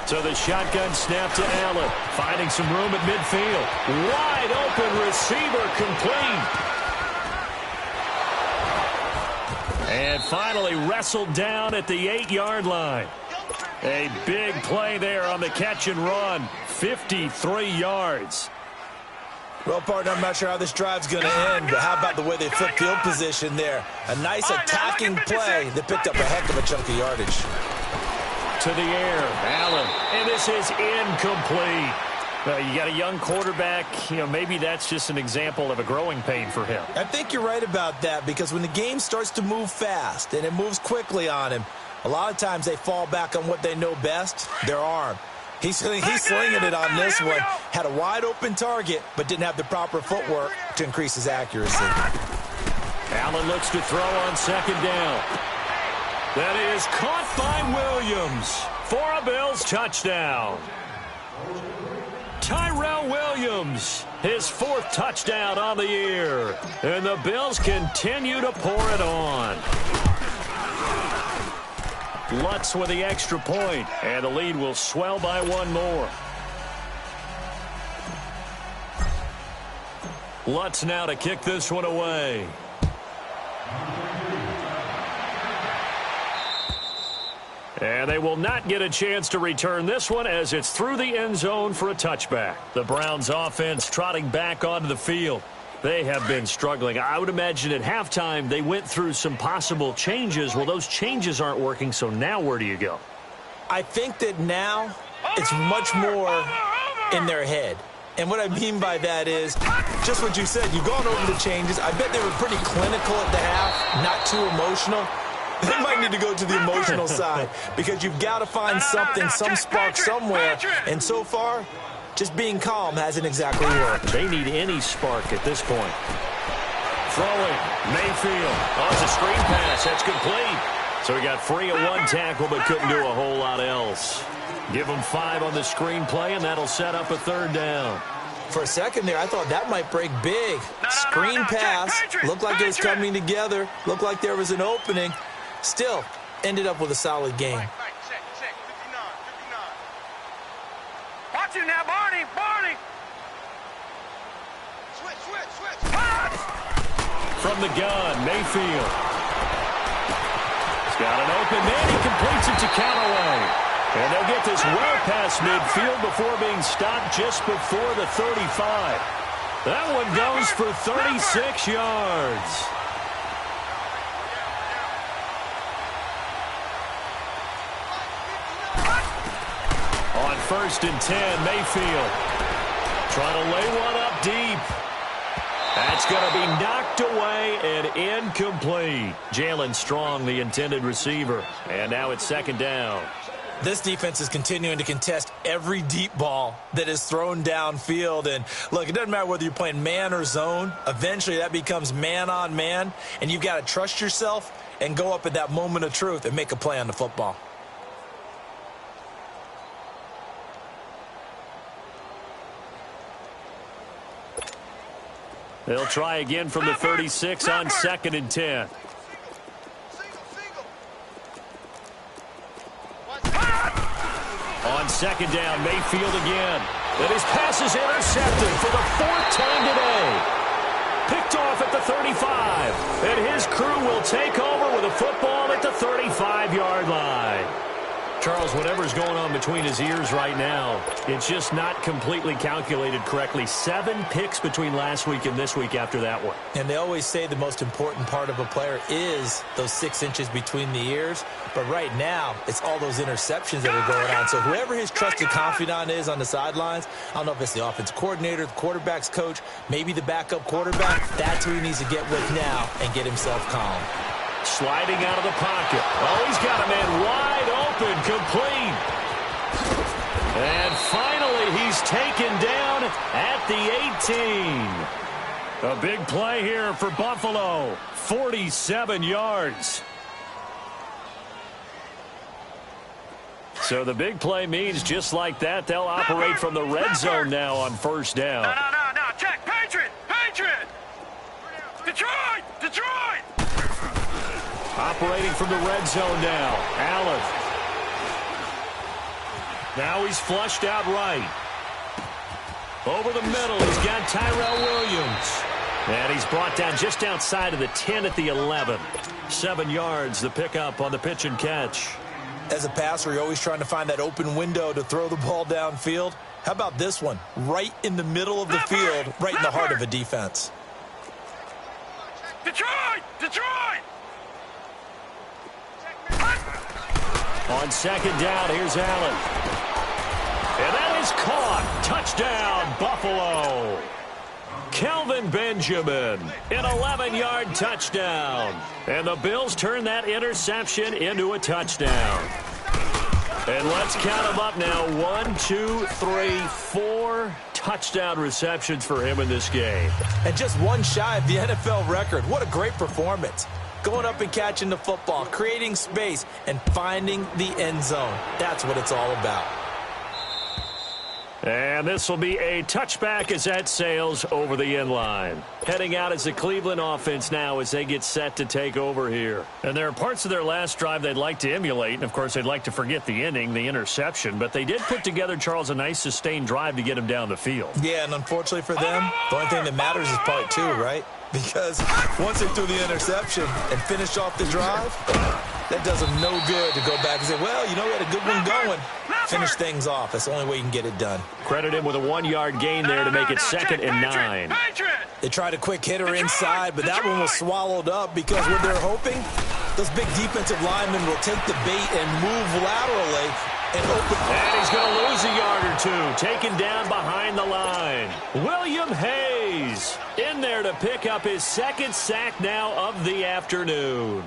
So the shotgun snap to Allen. Finding some room at midfield. Wide open receiver complete. And finally wrestled down at the 8-yard line. A big play there on the catch and run. 53 yards. Well, partner, I'm not sure how this drive's going to end, but how about the way they flipped field position there? A nice attacking play that picked up a heck of a chunk of yardage. To the air, Allen. And this is incomplete. You got a young quarterback. Maybe that's just an example of a growing pain for him. I think you're right about that, because when the game starts to move fast and it moves quickly on him, a lot of times they fall back on what they know best, their arm. He's slinging it on this one. Had a wide open target, but didn't have the proper footwork to increase his accuracy. Allen looks to throw on 2nd down. That is caught by Williams for a Bills touchdown. Tyrell Williams, his 4th touchdown on the year. And the Bills continue to pour it on. Lutz with the extra point, and the lead will swell by 1 more. Lutz now to kick this one away. And they will not get a chance to return this one as it's through the end zone for a touchback. The Browns offense trotting back onto the field. They have been struggling. I would imagine at halftime they went through some possible changes. Well, those changes aren't working, so now where do you go? I think that now it's much more in their head. And what I mean by that is just what you said. You've gone over the changes. I bet they were pretty clinical at the half, not too emotional. They might need to go to the emotional side because you've got to find something, some spark somewhere. And so far, just being calm hasn't exactly worked. They need any spark at this point. Throwing, Mayfield. Oh, it's a screen pass. That's complete. So he got free of one tackle but couldn't do a whole lot else. Give him 5 on the screenplay, and that'll set up a 3rd down. For a second there, I thought that might break big. Screen pass. Looked like it was coming together. Looked like there was an opening. Still, ended up with a solid game. Watch it now, Barney. Barney. Switch. From the gun, Mayfield. He's got an open man. He completes it to Callaway. And they'll get this well past midfield before being stopped just before the 35. That one goes for 36 yards. On 1st and 10, Mayfield trying to lay one up deep. That's going to be knocked away and incomplete. Jalen Strong, the intended receiver. And now it's 2nd down. This defense is continuing to contest every deep ball that is thrown downfield. And, look, it doesn't matter whether you're playing man or zone. Eventually that becomes man on man. And you've got to trust yourself and go up at that moment of truth and make a play on the football. They'll try again from the 36 on 2nd and 10. On 2nd down, Mayfield again. And his pass is intercepted for the 4th time today. Picked off at the 35. And his crew will take over with a football at the 35-yard line. Charles, whatever's going on between his ears right now, it's just not completely calculated correctly. 7 picks between last week and this week after that one. And they always say the most important part of a player is those 6 inches between the ears. But right now, it's all those interceptions that are going on. So whoever his trusted confidant is on the sidelines, I don't know if it's the offensive coordinator, the quarterback's coach, maybe the backup quarterback, that's who he needs to get with now and get himself calm. Sliding out of the pocket. Oh, he's got a man wide open, complete. And finally, he's taken down at the 18. A big play here for Buffalo. 47 yards. So the big play means just like that, they'll operate from the red zone now on 1st down. No. Check. Patriot. Detroit. Operating from the red zone now. Allen. Now he's flushed out right. Over the middle, he's got Tyrell Williams. And he's brought down just outside of the 10 at the 11. 7 yards, the pickup on the pitch and catch. As a passer, you're always trying to find that open window to throw the ball downfield. How about this one? Right in the middle of the field, right in the heart of a defense. Detroit! On 2nd down, here's Allen. And that is caught. Touchdown, Buffalo. Kelvin Benjamin, an 11-yard touchdown. And the Bills turn that interception into a touchdown. And let's count them up now. 1, 2, 3, 4 touchdown receptions for him in this game. And just one shy of the NFL record. What a great performance. Going up and catching the football, creating space, and finding the end zone. That's what it's all about. And this will be a touchback as that sails over the end line. Heading out as the Cleveland offense now as they get set to take over here. And there are parts of their last drive they'd like to emulate. And, of course, they'd like to forget the ending, the interception. But they did put together, Charles, a nice sustained drive to get him down the field. Yeah, and unfortunately for them, the only thing that matters is part 2, right? Because once they threw the interception and finished off the drive, that does them no good to go back and say, well, we had a good one going. Finish things off. That's the only way you can get it done. Credit him with a 1-yard gain there to make it 2nd and 9. They tried a quick hitter inside, but that one was swallowed up because what they're hoping, those big defensive linemen will take the bait and move laterally and open. And he's going to lose a yard or two, taken down behind the line. William Hayes in there to pick up his second sack now of the afternoon.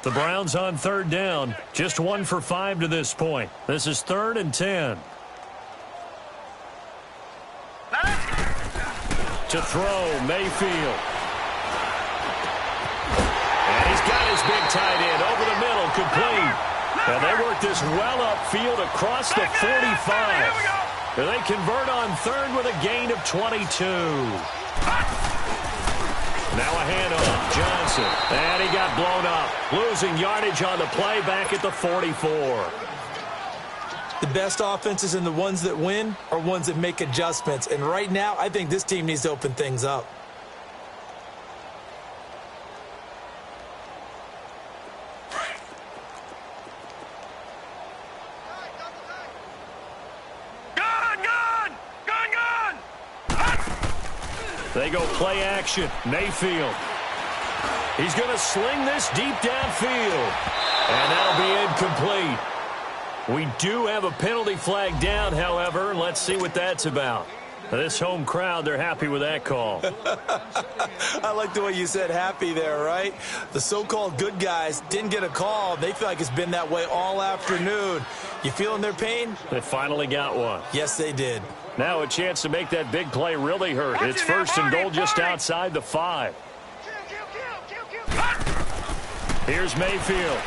The Browns on third down. Just 1 for 5 to this point. This is 3rd and 10. To throw, Mayfield. And he's got his big tight end over the middle, complete. And they work this well upfield across the 45. And they convert on third with a gain of 22. Now a handoff, Johnson. And he got blown up. Losing yardage on the play back at the 44. The best offenses and the ones that win are ones that make adjustments. And right now, I think this team needs to open things up. They go play action. Mayfield. He's going to sling this deep downfield. And that'll be incomplete. We do have a penalty flag down, however. Let's see what that's about. This home crowd, they're happy with that call. I like the way you said happy there, right? The so-called good guys didn't get a call. They feel like it's been that way all afternoon. You feeling their pain? They finally got one. Yes, they did. Now a chance to make that big play really hurt. It's 1st and goal just outside the 5. Here's Mayfield.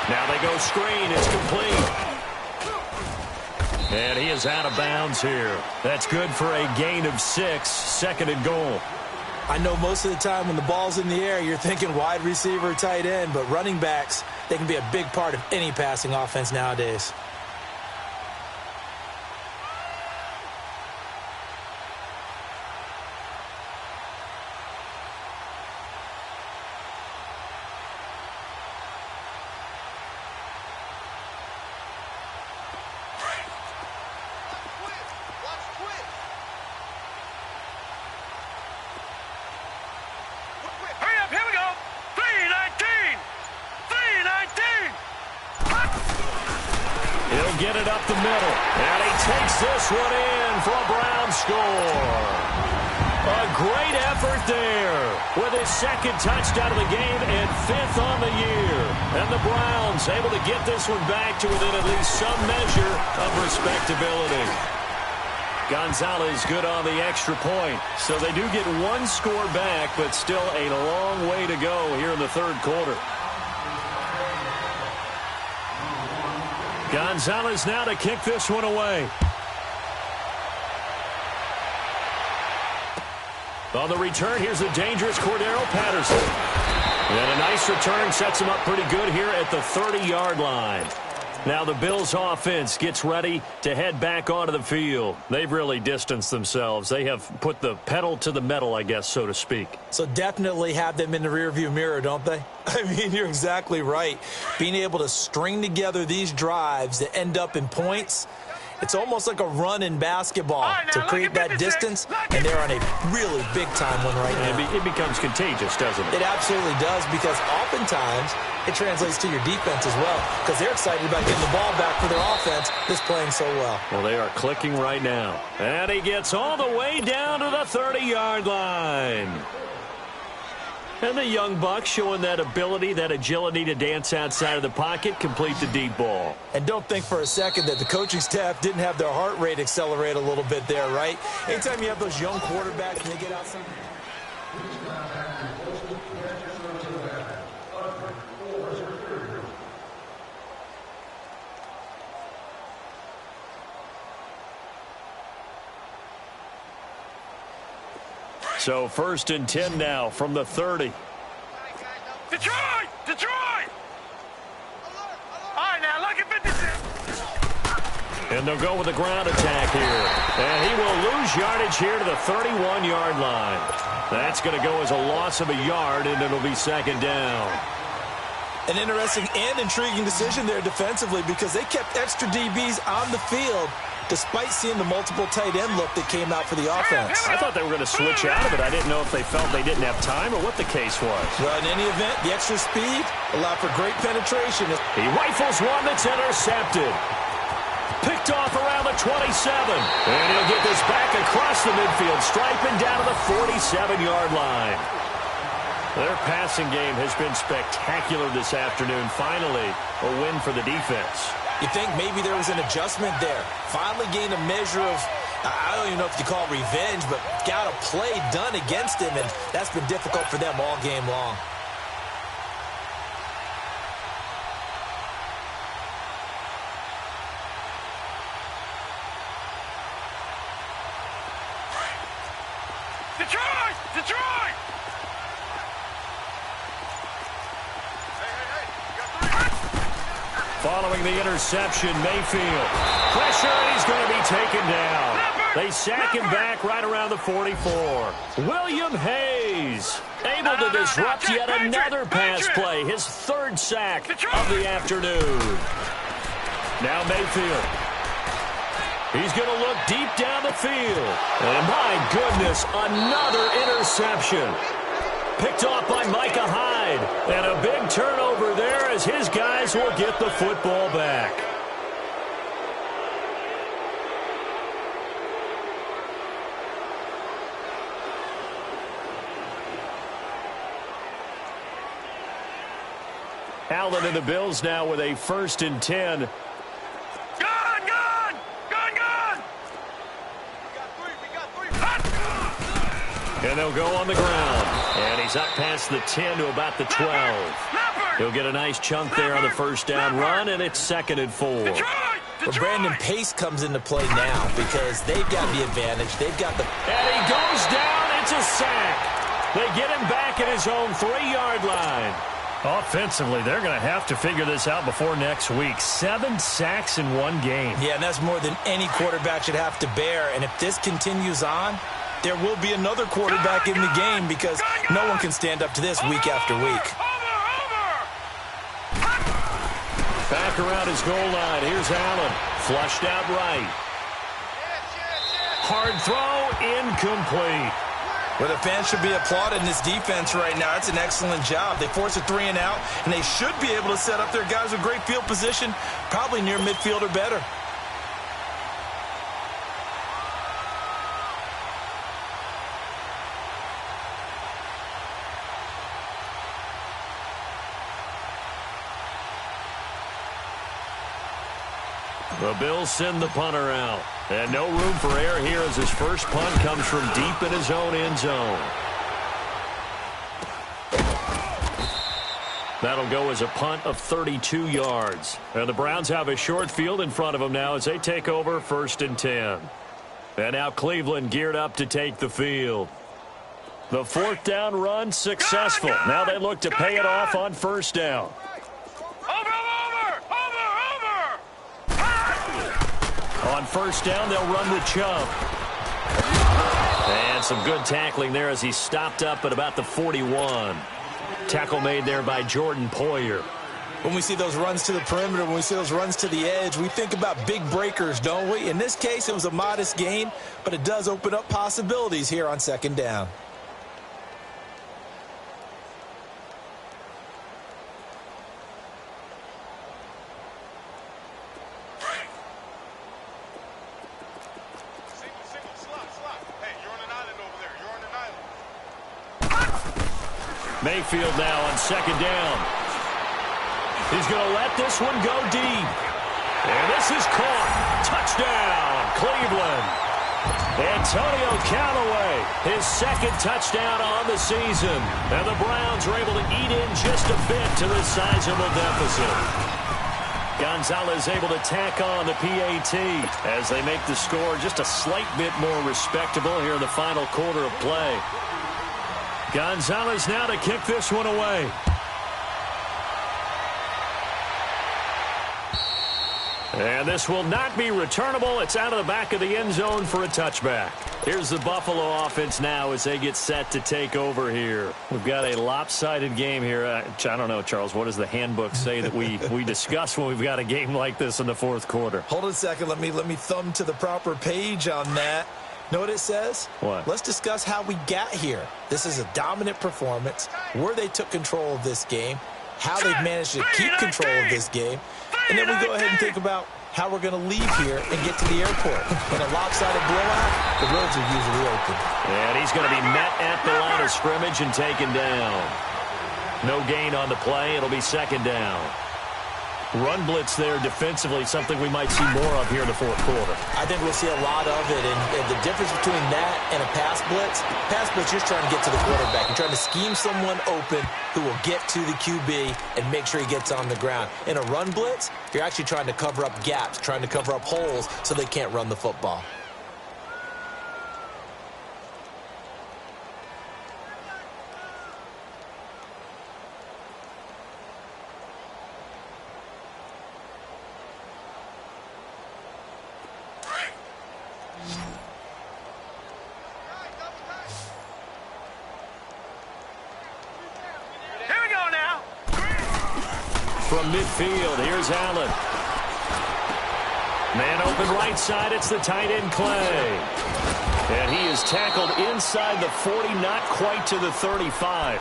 Now they go screen. It's complete. And he is out of bounds here. That's good for a gain of 6. 2nd and goal. I know most of the time when the ball's in the air, you're thinking wide receiver, tight end, but running backs, they can be a big part of any passing offense nowadays. Get it up the middle. And he takes this one in for a Brown score. A great effort there with his 2nd touchdown of the game and 5th on the year. And the Browns able to get this one back to within at least some measure of respectability. Gonzalez good on the extra point. So they do get 1 score back, but still a long way to go here in the 3rd quarter. Gonzalez now to kick this one away. On the return, here's the dangerous Cordero Patterson. And a nice return sets him up pretty good here at the 30-yard line. Now the Bills offense gets ready to head back onto the field. They've really distanced themselves. They have put the pedal to the metal, I guess, so to speak. So definitely have them in the rearview mirror, don't they? I mean, you're exactly right. Being able to string together these drives that end up in points, it's almost like a run in basketball to create that distance, and they're on a really big-time one right now. It becomes contagious, doesn't it? It absolutely does, because oftentimes it translates to your defense as well, because they're excited about getting the ball back for their offense that's playing so well. Well, they are clicking right now. And he gets all the way down to the 30-yard line. And the young buck showing that ability, that agility to dance outside of the pocket, complete the deep ball. And don't think for a second that the coaching staff didn't have their heart rate accelerate a little bit there, right? Anytime you have those young quarterbacks and they get outside. So 1st and 10 now from the 30. Detroit! Detroit! All right, now, look at 56. And they'll go with the ground attack here. And he will lose yardage here to the 31-yard line. That's going to go as a loss of a yard, and it'll be second down. An interesting and intriguing decision there defensively because they kept extra DBs on the field despite seeing the multiple tight end look that came out for the offense. I thought they were going to switch out of it. I didn't know if they felt they didn't have time or what the case was. Well, in any event, the extra speed allowed for great penetration. He rifles one that's intercepted. Picked off around the 27. And he'll get this back across the midfield, striping down to the 47-yard line. Their passing game has been spectacular this afternoon. Finally, a win for the defense. You think maybe there was an adjustment there. Finally gained a measure of, I don't even know if you call it revenge, but got a play done against him, and that's been difficult for them all game long. Detroit! Detroit! Following the interception, Mayfield. Pressure, and he's going to be taken down. They sack him back right around the 44. William Hayes able to disrupt yet another pass play. His third sack of the afternoon. Now Mayfield. He's going to look deep down the field. And my goodness, another interception. Picked off by Micah Hyde. And a big turnover there as his guys will get the football back. Allen and the Bills now with a 1st and 10. And they'll go on the ground. And he's up past the 10 to about the 12. He'll get a nice chunk there on the first down run, and it's 2nd and 4. But Brandon Pace comes into play now because they've got the advantage. They've got the... And he goes down. It's a sack. They get him back at his own 3-yard line. Offensively, they're going to have to figure this out before next week. 7 sacks in one game. Yeah, and that's more than any quarterback should have to bear. And if this continues on, there will be another quarterback in the game because no one can stand up to this week after week. Back around his goal line. Here's Allen. Flushed out right. Hard throw, incomplete. Well, the fans should be applauding this defense right now. It's an excellent job. They force a 3 and out, and they should be able to set up their guys with great field position, probably near midfield or better. The Bills send the punter out. And no room for error here as his first punt comes from deep in his own end zone. That'll go as a punt of 32 yards. And the Browns have a short field in front of them now as they take over 1st and 10. And now Cleveland geared up to take the field. The 4th down run successful. Now they look to pay it off on 1st down. On 1st down, they'll run with Chubb. And some good tackling there as he stopped up at about the 41. Tackle made there by Jordan Poyer. When we see those runs to the perimeter, when we see those runs to the edge, we think about big breakers, don't we? In this case, it was a modest gain, but it does open up possibilities here on 2nd down. Mayfield now on 2nd down. He's going to let this one go deep. And this is caught. Touchdown, Cleveland. Antonio Callaway, his 2nd touchdown on the season. And the Browns are able to eat in just a bit to this sizable deficit. Gonzalez able to tack on the PAT as they make the score just a slight bit more respectable here in the final quarter of play. Gonzalez now to kick this one away. And this will not be returnable. It's out of the back of the end zone for a touchback. Here's the Buffalo offense now as they get set to take over here. We've got a lopsided game here. I don't know, Charles, what does the handbook say that we discuss when we've got a game like this in the fourth quarter? Hold on a second. Let me thumb to the proper page on that. Know what it says? What? Let's discuss how we got here. This is a dominant performance, where they took control of this game, how they've managed to keep control of this game, and then we go ahead and think about how we're going to leave here and get to the airport. In a lopsided blowout, the roads are usually open. And he's going to be met at the line of scrimmage and taken down. No gain on the play. It'll be second down. Run blitz there defensively, something we might see more of here in the fourth quarter. I think we'll see a lot of it, and the difference between that and a pass blitz, you're just trying to get to the quarterback. You're trying to scheme someone open who will get to the QB and make sure he gets on the ground. In a run blitz, you're actually trying to cover up gaps, trying to cover up holes so they can't run the football. From midfield, here's Allen. Man open right side, it's the tight end Clay. And he is tackled inside the 40, not quite to the 35.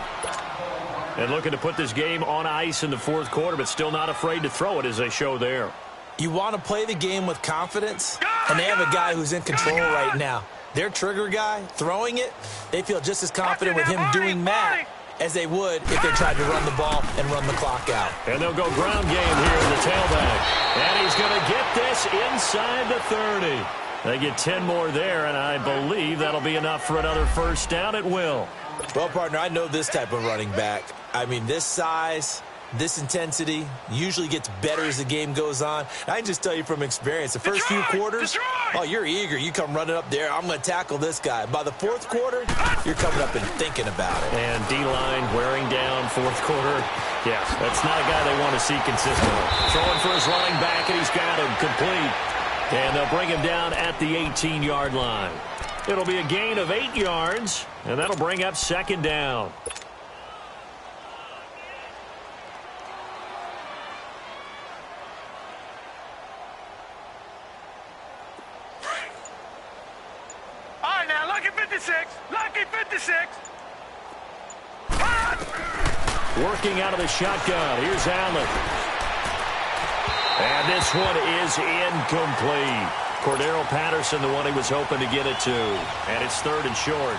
And looking to put this game on ice in the fourth quarter, but still not afraid to throw it as they show there. You want to play the game with confidence, and they have a guy who's in control right now. Their trigger guy, throwing it, they feel just as confident with him doing that as they would if they tried to run the ball and run the clock out. And they'll go ground game here in the tailback. And he's going to get this inside the 30. They get 10 more there, and I believe that'll be enough for another first down at will. Well, partner, I know this type of running back. I mean, this size, this intensity usually gets better as the game goes on. I can just tell you from experience, the first few quarters, oh, you're eager. You come running up there, I'm going to tackle this guy. By the fourth quarter, you're coming up and thinking about it. And D-line wearing down fourth quarter. Yeah, that's not a guy they want to see consistently. Throwing for his running back, and he's got him complete. And they'll bring him down at the 18-yard line. It'll be a gain of 8 yards, and that'll bring up second down. Lucky 56. Working out of the shotgun. Here's Allen. And this one is incomplete. Cordero Patterson, the one he was hoping to get it to. And it's third and short.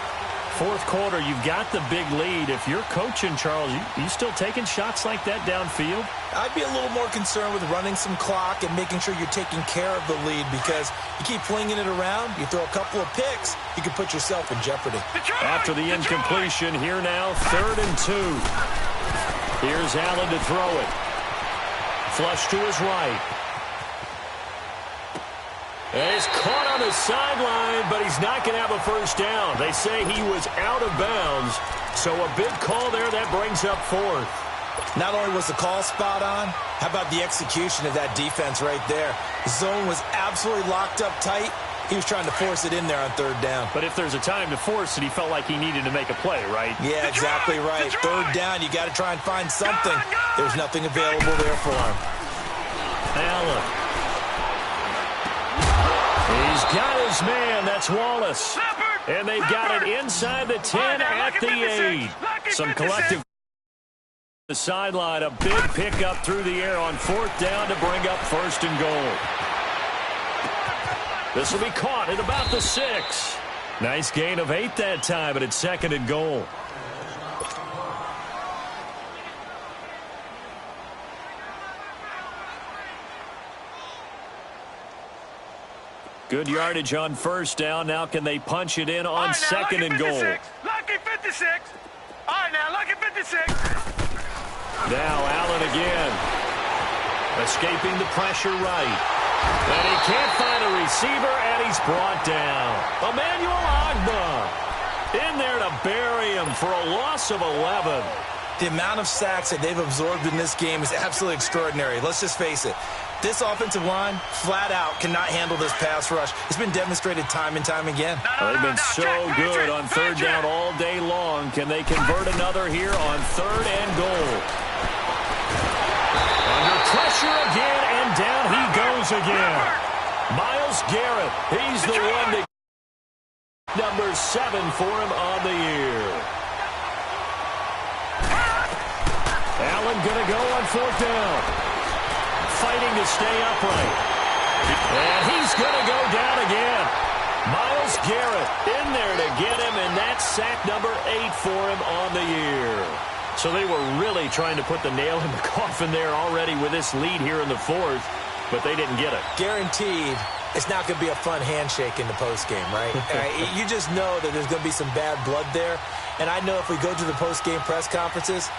Fourth quarter, you've got the big lead. If you're coaching, Charles, you still taking shots like that downfield? I'd be a little more concerned with running some clock and making sure you're taking care of the lead, because you keep flinging it around, you throw a couple of picks, you can put yourself in jeopardy. After the incompletion, here now, 3rd and 2. Here's Allen to throw it. Flush to his right. And he's caught on the sideline, but he's not going to have a first down. They say he was out of bounds, so a big call there that brings up 4th. Not only was the call spot on, how about the execution of that defense right there? The zone was absolutely locked up tight. He was trying to force it in there on 3rd down. But if there's a time to force it, he felt like he needed to make a play, right? Yeah, exactly right. 3rd down, you got to try and find something. There's nothing available there for him. Allen. He's got his man. That's Wallace. And they've got it inside the 10 at the 8. Some collective the sideline. A big pickup through the air on 4th down to bring up 1st and goal. This will be caught at about the 6. Nice gain of 8 that time, but it's 2nd and goal. Good yardage on 1st down. Now can they punch it in on 2nd and goal? Lucky 56. All right, now, lucky 56. Now Allen again. Escaping the pressure right. And he can't find a receiver, and he's brought down. Emmanuel Ogbah in there to bury him for a loss of 11. The amount of sacks that they've absorbed in this game is absolutely extraordinary. Let's just face it. This offensive line, flat out, cannot handle this pass rush. It's been demonstrated time and time again. They've been so good on third down all day long. Can they convert another here on 3rd and goal? Under pressure again, and down he goes again. Myles Garrett, he's the one to number 7 for him on the year. Allen going to go on 4th down. Fighting to stay upright. And he's going to go down again. Myles Garrett in there to get him, and that's sack number 8 for him on the year. So they were really trying to put the nail in the coffin there already with this lead here in the 4th, but they didn't get it. Guaranteed it's not going to be a fun handshake in the postgame, right? You just know that there's going to be some bad blood there. And I know if we go to the postgame press conferences,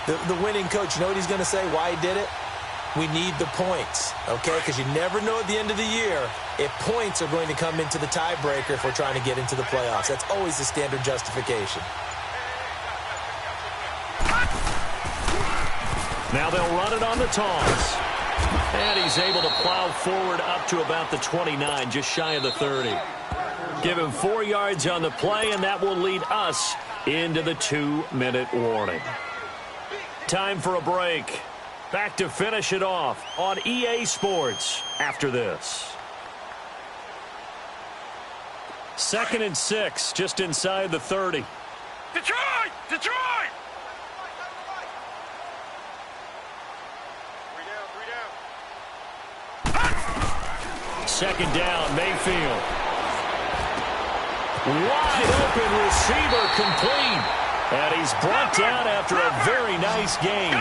the winning coach, you know what he's going to say, why he did it? We need the points, okay? Because you never know at the end of the year if points are going to come into the tiebreaker if we're trying to get into the playoffs. That's always the standard justification. Now they'll run it on the toss. And he's able to plow forward up to about the 29, just shy of the 30. Give him 4 yards on the play, and that will lead us into the 2-minute warning. Time for a break. Back to finish it off on EA Sports after this. 2nd and 6, just inside the 30. Detroit! Detroit! 2nd down, Mayfield. Wide open receiver complete. And he's brought down after a very nice gain.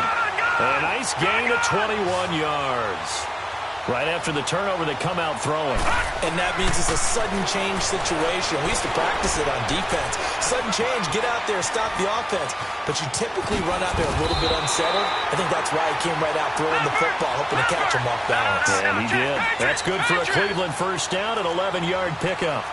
A nice gain of 21 yards. Right after the turnover, they come out throwing. And that means it's a sudden change situation. We used to practice it on defense. Sudden change, get out there, stop the offense. But you typically run out there a little bit unsettled. I think that's why he came right out throwing the football, hoping to catch him off balance. And he did. That's good for a Cleveland first down, an 11-yard pickup.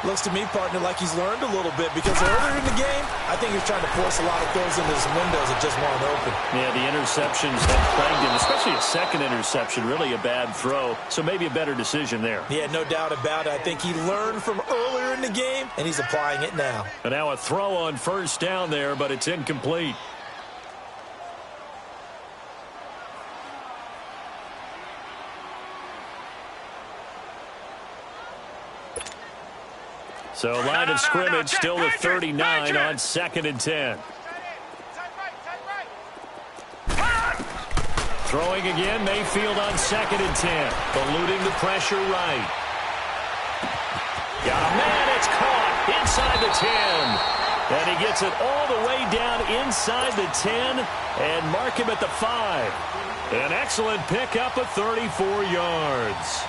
Looks to me, partner, like he's learned a little bit because earlier in the game, I think he was trying to force a lot of throws into his windows that just weren't open. Yeah, the interceptions have plagued him, especially a second interception, really a bad throw. So maybe a better decision there. Yeah, no doubt about it. I think he learned from earlier in the game, and he's applying it now. And now a throw on first down there, but it's incomplete. So line of scrimmage still the 39 on 2nd and 10. Throwing again, Mayfield on 2nd and 10. Eluding the pressure right. Got a man, it's caught inside the 10. And he gets it all the way down inside the 10 and mark him at the 5. An excellent pickup of 34 yards.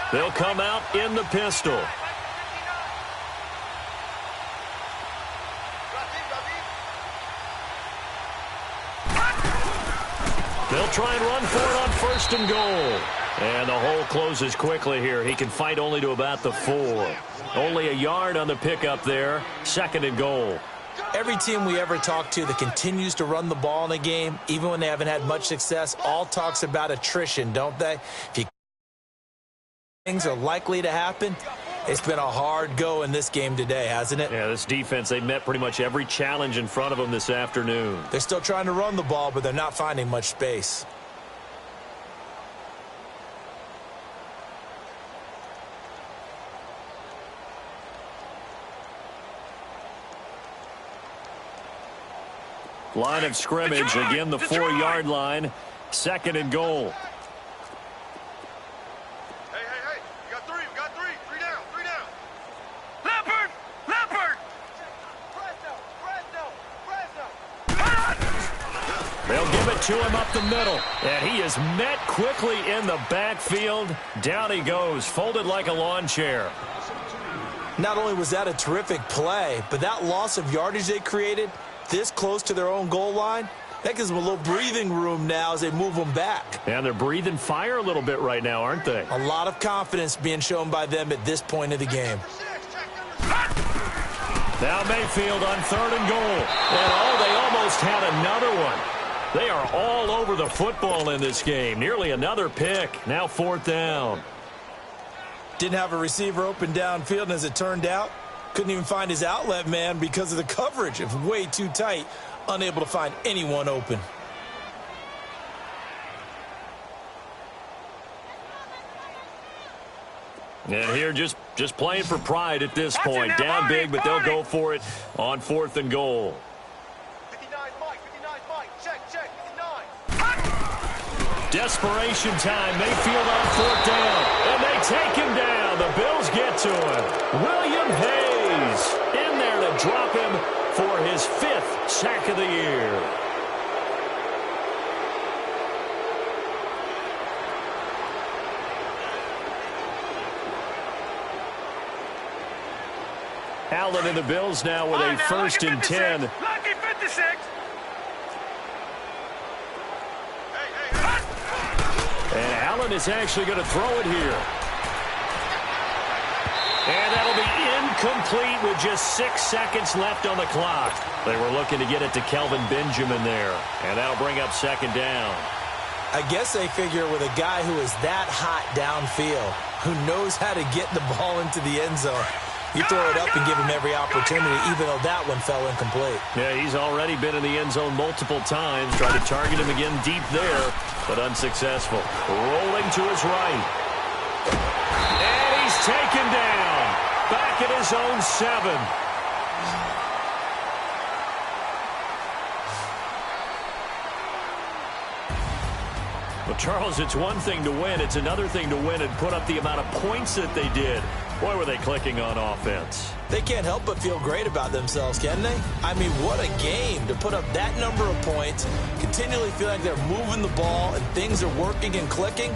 They'll come out in the pistol. They'll try and run for it on 1st and goal. And the hole closes quickly here. He can fight only to about the 4. Only a yard on the pickup there. 2nd and goal. Every team we ever talk to that continues to run the ball in a game, even when they haven't had much success, all talks about attrition, don't they? If you things are likely to happen, it's been a hard go in this game today, hasn't it? Yeah, this defense, they met pretty much every challenge in front of them this afternoon. They're still trying to run the ball, but they're not finding much space. Line of scrimmage, again the 4-yard line. 2nd and goal. They'll give it to him up the middle. And he is met quickly in the backfield. Down he goes, folded like a lawn chair. Not only was that a terrific play, but that loss of yardage they created this close to their own goal line, That gives them a little breathing room now as they move them back. And they're breathing fire a little bit right now, aren't they? A lot of confidence being shown by them at this point of the game. Now Mayfield on 3rd and goal. And oh, they almost had another one. They are all over the football in this game. Nearly another pick. Now 4th down. Didn't have a receiver open downfield, and as it turned out, couldn't even find his outlet man because of the coverage. It was way too tight. Unable to find anyone open. And here just playing for pride at this point. Down big, but they'll go for it on 4th and goal. 59 Mike, check, 59. Desperation time. Mayfield on 4th down. And they take him down. The Bills get to him. William Hayes in there to drop him for his 5th sack of the year. Allen and the Bills now with a 1st and 10. Lucky 56. And Allen is actually going to throw it here. And that'll be incomplete with just 6 seconds left on the clock. They were looking to get it to Kelvin Benjamin there. And that'll bring up 2nd down. I guess they figure with a guy who is that hot downfield, who knows how to get the ball into the end zone, you throw it up and give him every opportunity, even though that one fell incomplete. Yeah, he's already been in the end zone multiple times. Tried to target him again deep there, but unsuccessful. Rolling to his right. And he's taken down. Back at his own 7. Well, Charles, it's one thing to win. It's another thing to win and put up the amount of points that they did. Boy, were they clicking on offense. They can't help but feel great about themselves, can they? I mean, what a game to put up that number of points, continually feel like they're moving the ball and things are working and clicking.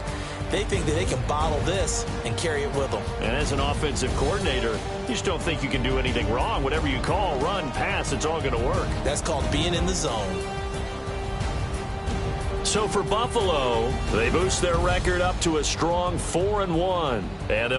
They think that they can bottle this and carry it with them. And as an offensive coordinator, you just don't think you can do anything wrong. Whatever you call, run, pass, it's all going to work. That's called being in the zone. So for Buffalo, they boost their record up to a strong 4-1. And